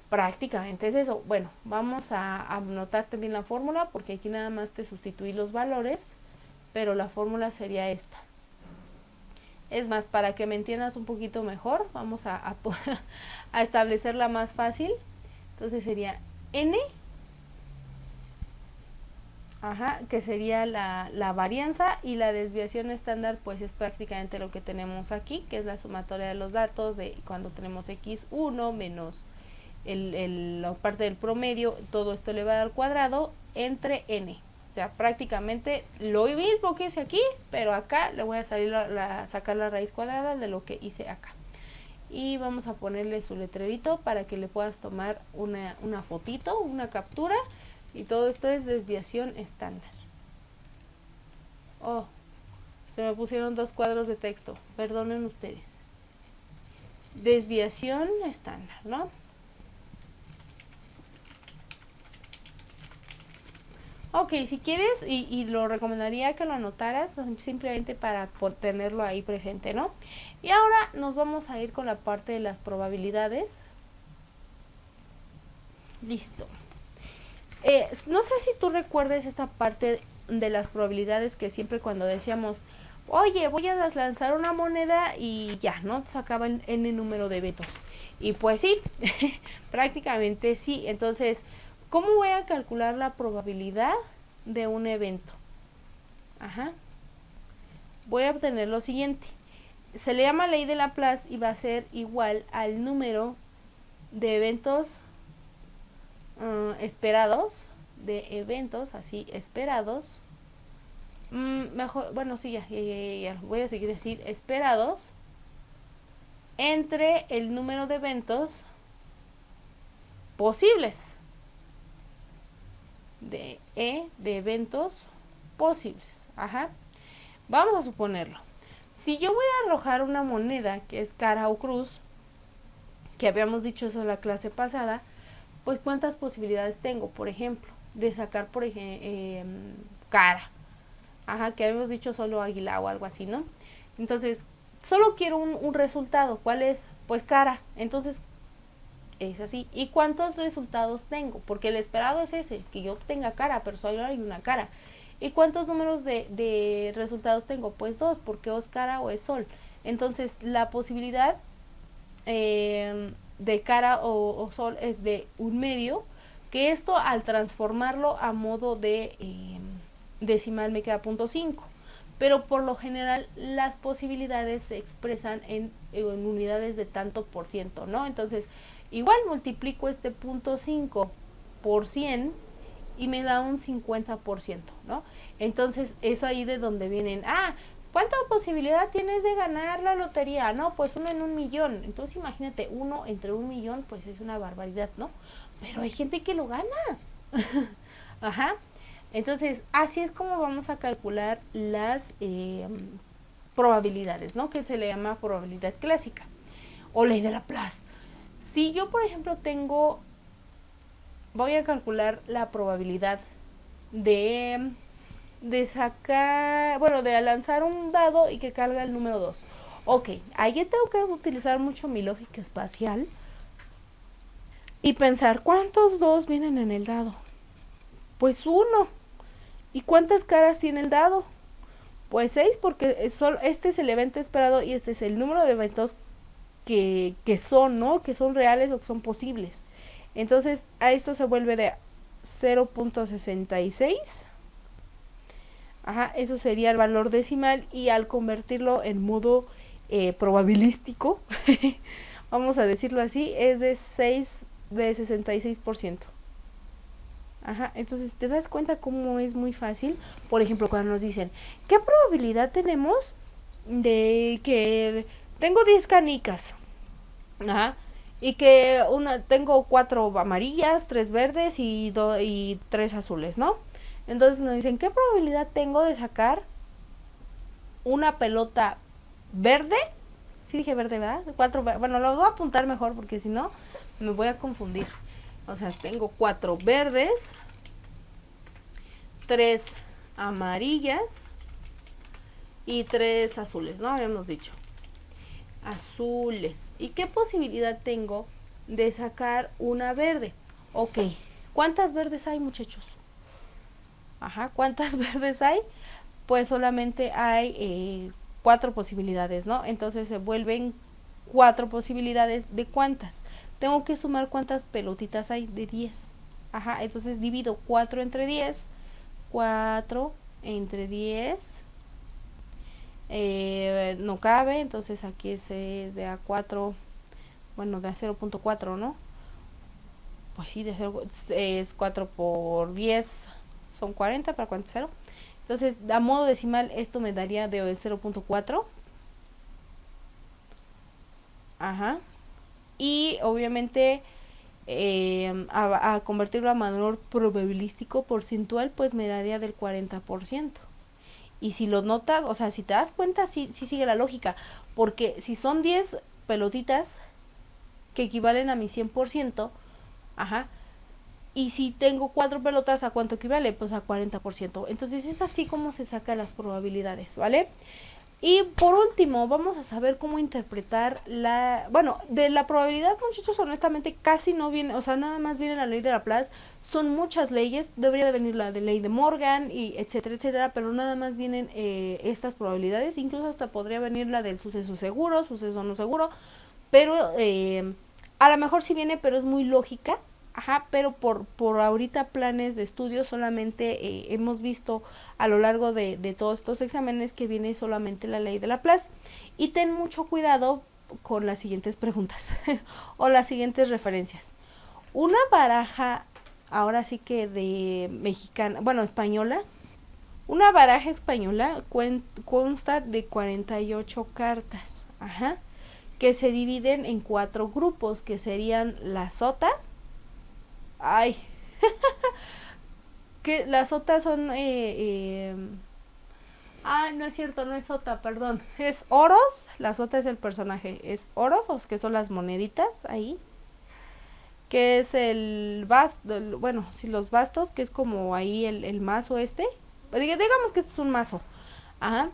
Prácticamente es eso. Bueno, vamos a anotar también la fórmula, porque aquí nada más te sustituí los valores, pero la fórmula sería esta. Es más, para que me entiendas un poquito mejor, vamos a establecerla más fácil. Entonces sería n, ajá, que sería la varianza, y la desviación estándar pues es prácticamente lo que tenemos aquí, que es la sumatoria de los datos de cuando tenemos x1 menos la parte del promedio, todo esto elevado al cuadrado, entre n. O sea, prácticamente lo mismo que hice aquí, pero acá le voy a salir sacar la raíz cuadrada de lo que hice acá. Y vamos a ponerle su letrerito para que le puedas tomar una fotito, una captura. Y todo esto es desviación estándar. Oh, se me pusieron 2 cuadros de texto, perdonen ustedes. Desviación estándar, ¿no? Ok, si quieres, y lo recomendaría que lo anotaras, simplemente para tenerlo ahí presente, ¿no? Y ahora nos vamos a ir con la parte de las probabilidades. Listo. No sé si tú recuerdes esta parte de las probabilidades, que siempre cuando decíamos, oye, voy a lanzar una moneda y ya, ¿no? Sacaban n número de eventos. Y pues sí, prácticamente sí. Entonces, ¿cómo voy a calcular la probabilidad de un evento? Ajá. Voy a obtener lo siguiente. Se le llama ley de Laplace y va a ser igual al número de eventos esperados, de eventos así esperados. Mejor, bueno, sí, ya. Voy a seguir decir esperados entre el número de eventos posibles. De eventos posibles. Ajá. Vamos a suponerlo. Si yo voy a arrojar una moneda que es cara o cruz, que habíamos dicho eso en la clase pasada, pues ¿cuántas posibilidades tengo, por ejemplo, de sacar, por ejemplo, cara? Ajá, que habíamos dicho solo águila o algo así, ¿no? Entonces, solo quiero un resultado. ¿Cuál es? Pues cara. Entonces, es así. ¿Y cuántos resultados tengo? Porque el esperado es ese, que yo tenga cara, pero solo hay una cara. ¿Y cuántos números de resultados tengo? Pues 2, porque o es cara o es sol. Entonces, la posibilidad de cara o sol es de 1/2, que esto al transformarlo a modo de decimal me queda 0.5. Pero por lo general las posibilidades se expresan en unidades de tanto por ciento, ¿no? Entonces, igual multiplico este 0.5 por 100 y me da un 50%, ¿no? Entonces, es ahí de donde vienen, ¿cuánta posibilidad tienes de ganar la lotería? No, pues 1 en 1,000,000. Entonces, imagínate, 1 entre 1,000,000, pues es una barbaridad, ¿no? Pero hay gente que lo gana. Ajá. Entonces, así es como vamos a calcular las probabilidades, ¿no? Que se le llama probabilidad clásica o ley de Laplace. Si yo, por ejemplo, voy a calcular la probabilidad de sacar, bueno, de lanzar un dado y que caiga el número 2. Ok, ahí tengo que utilizar mucho mi lógica espacial y pensar, ¿cuántos 2 vienen en el dado? Pues 1. ¿Y cuántas caras tiene el dado? Pues 6, porque este es el evento esperado y este es el número de eventos que son, ¿no? Que son reales o que son posibles. Entonces, a esto se vuelve de 0.66. Ajá, eso sería el valor decimal y al convertirlo en modo probabilístico, vamos a decirlo así, es de 66%. Ajá, entonces te das cuenta cómo es muy fácil. Por ejemplo, cuando nos dicen, ¿qué probabilidad tenemos de que tengo 10 canicas? Ajá, y que tengo 4 amarillas, 3 verdes y 3 azules, ¿no? Entonces nos dicen, ¿qué probabilidad tengo de sacar una pelota verde? Sí dije verde, ¿verdad? Bueno, lo voy a apuntar mejor porque si no me voy a confundir. O sea, tengo 4 verdes, 3 amarillas y 3 azules, ¿no? Habíamos dicho. Azules. ¿Y qué posibilidad tengo de sacar una verde? Ok. ¿Cuántas verdes hay, muchachos? Ajá, ¿cuántas verdes hay? Pues solamente hay 4 posibilidades, ¿no? Entonces se vuelven 4 posibilidades de cuántas. Tengo que sumar cuántas pelotitas hay, de 10. Ajá, entonces divido 4 entre 10. 4 entre 10. No cabe, entonces aquí es de A4, bueno, de A0.4, ¿no? Pues sí, es 4 por 10, son 40, ¿para cuánto es 0? Entonces, a modo decimal, esto me daría de 0.4. Ajá. Y obviamente, a convertirlo a valor probabilístico porcentual, pues me daría del 40%. Y si lo notas, o sea, si te das cuenta, sí sigue la lógica. Porque si son 10 pelotitas que equivalen a mi 100%, ajá, y si tengo 4 pelotas, ¿a cuánto equivale? Pues a 40%. Entonces es así como se sacan las probabilidades, ¿vale? Y por último, vamos a saber cómo interpretar de la probabilidad, muchachos, honestamente casi no viene, o sea, nada más viene la ley de Laplace. Son muchas leyes, debería de venir la de ley de Morgan y etcétera, etcétera, pero nada más vienen estas probabilidades. Incluso hasta podría venir la del suceso seguro, suceso no seguro, pero a lo mejor sí viene, pero es muy lógica. Ajá, pero por ahorita planes de estudio solamente hemos visto a lo largo de todos estos exámenes que viene solamente la ley de Laplace. Y ten mucho cuidado con las siguientes preguntas o las siguientes referencias. Una baraja, ahora sí que de mexicana, bueno, española. Una baraja española consta de 48 cartas, ajá, que se dividen en 4 grupos, que serían la sota. Ay, que las sotas son... no es cierto, no es sota, perdón. Es oros, la sota es el personaje. Es oros, o que son las moneditas ahí. Que es el bueno, sí, los bastos, que es como ahí el mazo este. Digamos que este es un mazo. Ajá.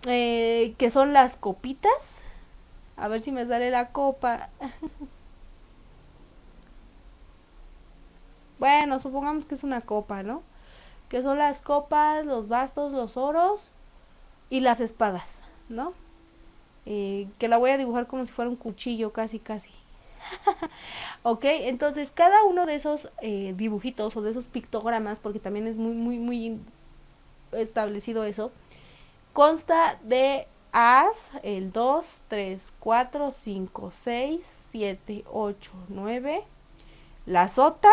Que son las copitas. A ver si me sale la copa. Bueno, supongamos que es una copa, ¿no? Que son las copas, los bastos, los oros y las espadas, ¿no? Que la voy a dibujar como si fuera un cuchillo, casi, casi. Ok, entonces cada uno de esos dibujitos o de esos pictogramas, porque también es muy, muy, muy establecido eso, consta de as, el 2, 3, 4, 5, 6, 7, 8, 9, la sota,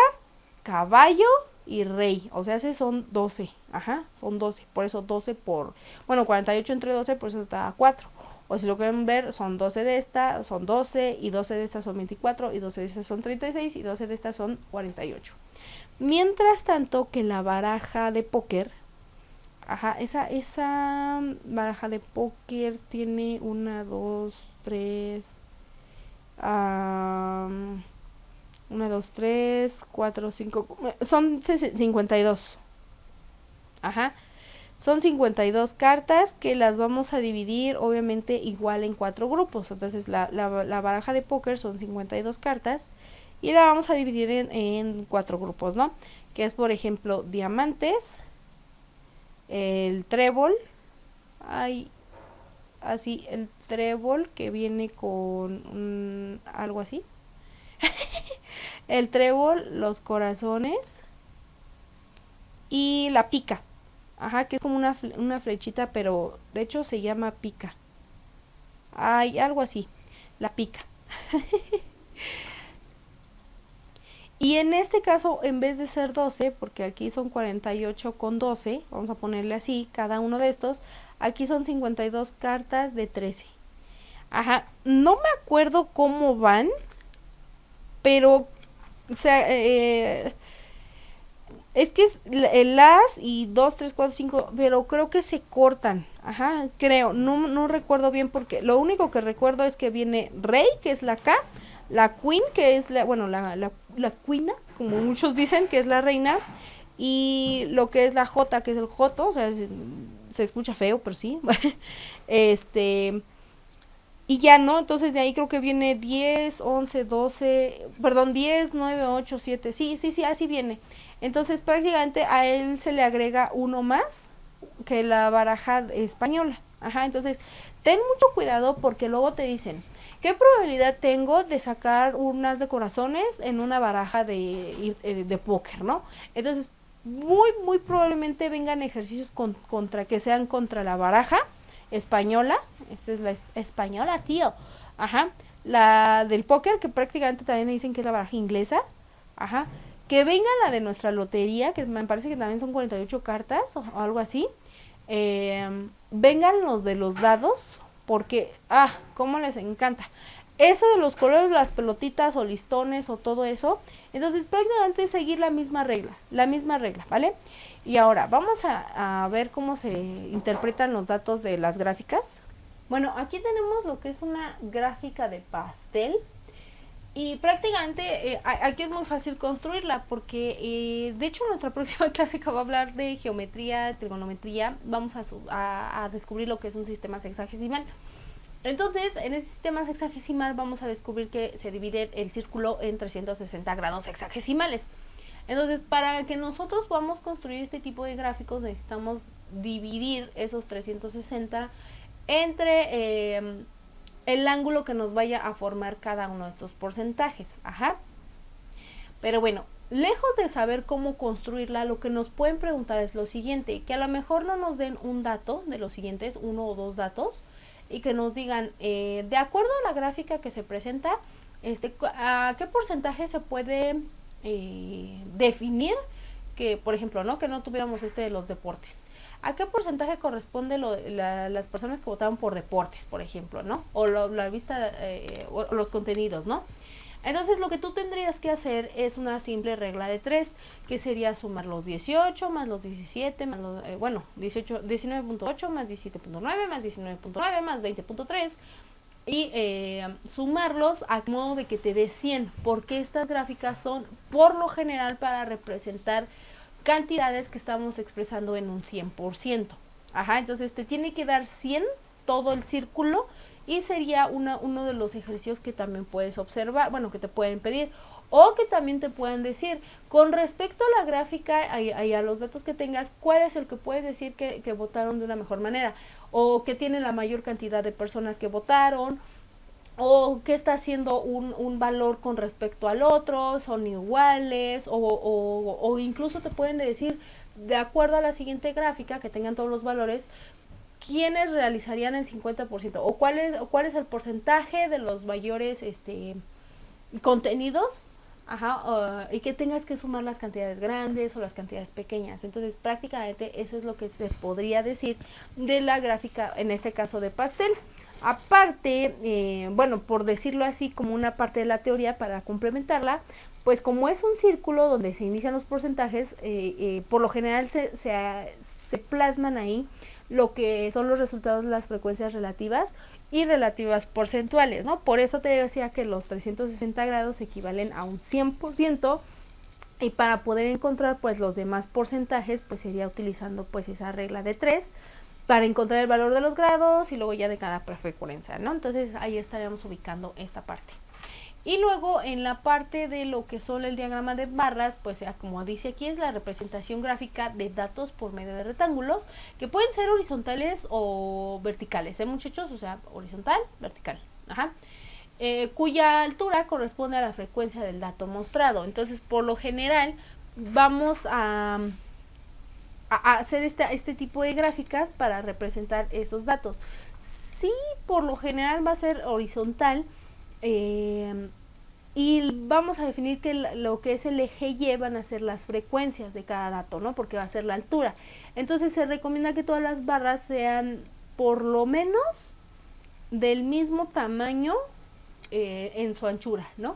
caballo y rey. O sea, son 12. Ajá, son 12. Por eso 12 por... Bueno, 48 entre 12, por eso está 4. O si lo quieren ver, son 12 de esta, son 12, y 12 de estas son 24, y 12 de estas son 36, y 12 de estas son 48. Mientras tanto que la baraja de póker, ajá, esa baraja de póker tiene 1, 2, 3, 1, 2, 3, 4, 5, son 52. Ajá. Son 52 cartas que las vamos a dividir obviamente igual en 4 grupos. Entonces la baraja de póker son 52 cartas y la vamos a dividir en 4 grupos, ¿no? Que es, por ejemplo, diamantes, el trébol, así, el trébol que viene con algo así. El trébol, los corazones y la pica. Ajá, que es como una flechita, pero de hecho se llama pica. Ay, algo así, la pica. Y en este caso, en vez de ser 12, porque aquí son 48 con 12, vamos a ponerle así, cada uno de estos, aquí son 52 cartas de 13. Ajá, no me acuerdo cómo van, pero, o sea, es que es el as y 2, 3, 4, 5, pero creo que se cortan. Ajá, creo, no recuerdo bien porque lo único que recuerdo es que viene rey, que es la K, la queen, que es la, bueno, la queena, como muchos dicen, que es la reina, y lo que es la J, que es el joto, o sea, se escucha feo, pero sí. Y ya, ¿no? Entonces de ahí creo que viene 10, 11, 12, perdón, 10, 9, 8, 7, sí, así viene. Entonces prácticamente a él se le agrega uno más que la baraja española. Ajá, entonces ten mucho cuidado porque luego te dicen, ¿qué probabilidad tengo de sacar unas de corazones en una baraja de póker, ¿no? Entonces, muy probablemente vengan ejercicios contra que sean contra la baraja española. Esta es la española, tío. Ajá. La del póker, que prácticamente también dicen que es la baraja inglesa. Ajá. Que venga la de nuestra lotería, que me parece que también son 48 cartas o algo así. Vengan los de los dados, porque, cómo les encanta. Eso de los colores, las pelotitas o listones o todo eso. Entonces prácticamente es seguir la misma regla, ¿vale? Y ahora vamos a ver cómo se interpretan los datos de las gráficas. Bueno, aquí tenemos lo que es una gráfica de pastel. Y prácticamente aquí es muy fácil construirla porque de hecho nuestra próxima clase que va a hablar de geometría, trigonometría, vamos a descubrir lo que es un sistema sexagesimal. Entonces, en ese sistema sexagesimal vamos a descubrir que se divide el círculo en 360 grados sexagesimales. Entonces, para que nosotros podamos construir este tipo de gráficos necesitamos dividir esos 360 entre el ángulo que nos vaya a formar cada uno de estos porcentajes. Ajá. Pero bueno, lejos de saber cómo construirla, lo que nos pueden preguntar es lo siguiente, que a lo mejor no nos den un dato de los siguientes, 1 o 2 datos, y que nos digan, de acuerdo a la gráfica que se presenta, ¿a qué porcentaje se puede definir que, por ejemplo, ¿no? Que no tuviéramos de los deportes? ¿A qué porcentaje corresponde las personas que votaron por deportes, por ejemplo, ¿no? O la vista, o los contenidos, ¿no? Entonces lo que tú tendrías que hacer es una simple regla de 3, que sería sumar los 18 más los 17 más los, 19.8 más 17.9 más 19.9 más 20.3 y sumarlos a modo de que te dé 100, porque estas gráficas son por lo general para representar cantidades que estamos expresando en un 100%. Ajá, entonces te tiene que dar 100 todo el círculo. Y sería uno de los ejercicios que también puedes observar, bueno, que te pueden pedir. O que también te pueden decir, con respecto a la gráfica y a los datos que tengas, ¿cuál es el que puedes decir que votaron de una mejor manera? O que tiene la mayor cantidad de personas que votaron. O que está haciendo un valor con respecto al otro, son iguales. O incluso te pueden decir, de acuerdo a la siguiente gráfica, que tengan todos los valores, quiénes realizarían el 50% o cuál es el porcentaje de los mayores contenidos, y que tengas que sumar las cantidades grandes o las cantidades pequeñas. Entonces prácticamente eso es lo que se podría decir de la gráfica, en este caso de pastel. Aparte, bueno, por decirlo así, como una parte de la teoría para complementarla, pues como es un círculo donde se inician los porcentajes, por lo general se plasman ahí lo que son los resultados de las frecuencias relativas y relativas porcentuales, ¿no? Por eso te decía que los 360 grados equivalen a un 100%, y para poder encontrar pues los demás porcentajes pues sería utilizando pues esa regla de 3 para encontrar el valor de los grados y luego ya de cada frecuencia, ¿no? Entonces ahí estaríamos ubicando esta parte. Y luego en la parte de lo que son el diagrama de barras, pues como dice aquí, es la representación gráfica de datos por medio de rectángulos, que pueden ser horizontales o verticales, muchachos, o sea, horizontal, vertical, cuya altura corresponde a la frecuencia del dato mostrado. Entonces, por lo general, vamos a hacer este tipo de gráficas para representar esos datos. Sí, por lo general va a ser horizontal, y vamos a definir que lo que es el eje Y van a ser las frecuencias de cada dato, ¿no? Porque va a ser la altura. Entonces se recomienda que todas las barras sean por lo menos del mismo tamaño en su anchura, ¿no?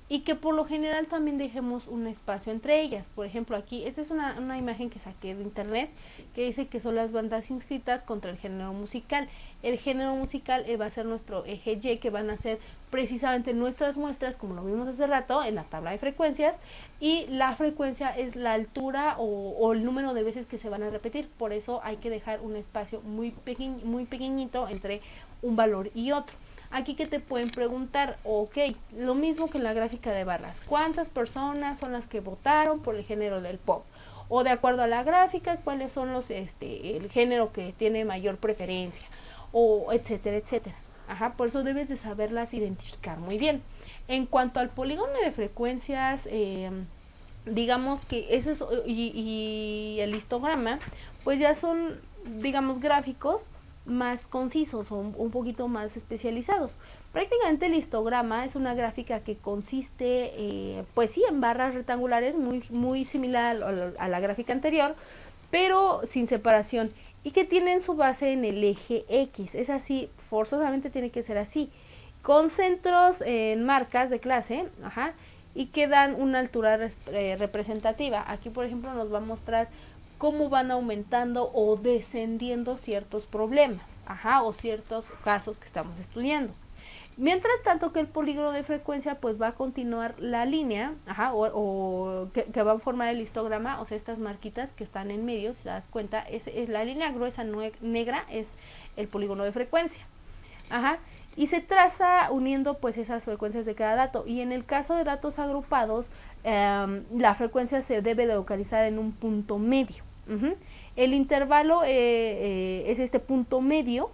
Y que por lo general también dejemos un espacio entre ellas. Por ejemplo, aquí, esta es una imagen que saqué de internet que dice que son las bandas inscritas contra el género musical. El género musical va a ser nuestro eje Y, que van a ser precisamente nuestras muestras, como lo vimos hace rato en la tabla de frecuencias, y la frecuencia es la altura o el número de veces que se van a repetir. Por eso hay que dejar un espacio muy pequeñito entre un valor y otro. Aquí que te pueden preguntar, ok, lo mismo que en la gráfica de barras, ¿cuántas personas son las que votaron por el género del pop? O de acuerdo a la gráfica, ¿cuáles son los el género que tiene mayor preferencia? O etcétera, etcétera. Por eso debes de saberlas identificar muy bien. En cuanto al polígono de frecuencias, digamos que ese es, y el histograma, pues ya son, digamos, gráficos más concisos o un poquito más especializados. Prácticamente el histograma es una gráfica que consiste, pues sí, en barras rectangulares, muy similar a la gráfica anterior, pero sin separación, y que tienen su base en el eje X. Es así, forzosamente tiene que ser así, con centros en marcas de clase, y que dan una altura representativa. Aquí, por ejemplo, nos va a mostrar cómo van aumentando o descendiendo ciertos problemas, o ciertos casos que estamos estudiando. Mientras tanto que el polígono de frecuencia pues va a continuar la línea, o que va a formar el histograma, o sea, estas marquitas que están en medio, si te das cuenta, es la línea gruesa negra es el polígono de frecuencia, y se traza uniendo pues esas frecuencias de cada dato. Y en el caso de datos agrupados, la frecuencia se debe de localizar en un punto medio. El intervalo es este punto medio,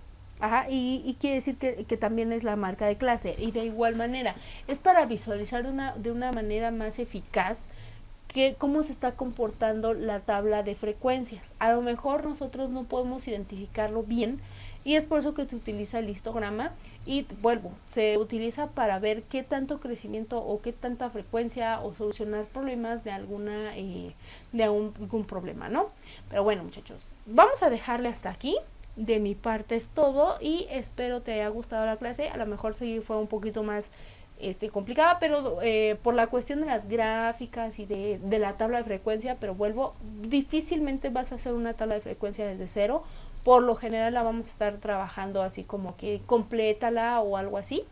y quiere decir que también es la marca de clase. Y de igual manera es para visualizar de una manera más eficaz que cómo se está comportando la tabla de frecuencias. A lo mejor nosotros no podemos identificarlo bien, y es por eso que se utiliza el histograma. Y vuelvo, se utiliza para ver qué tanto crecimiento o qué tanta frecuencia, o solucionar problemas de algún problema, ¿no? Pero bueno, muchachos, vamos a dejarle hasta aquí. De mi parte es todo, y espero te haya gustado la clase. A lo mejor sí fue un poquito más complicada, pero por la cuestión de las gráficas y de la tabla de frecuencia. Pero vuelvo, difícilmente vas a hacer una tabla de frecuencia desde cero. Por lo general la vamos a estar trabajando así como que complétala o algo así.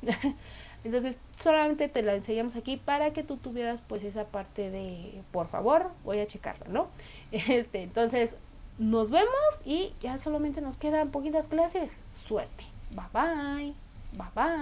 Entonces solamente te la enseñamos aquí para que tú tuvieras pues esa parte de, por favor, voy a checarla, ¿no? Entonces nos vemos, y ya solamente nos quedan poquitas clases. Suerte. Bye bye. Bye bye.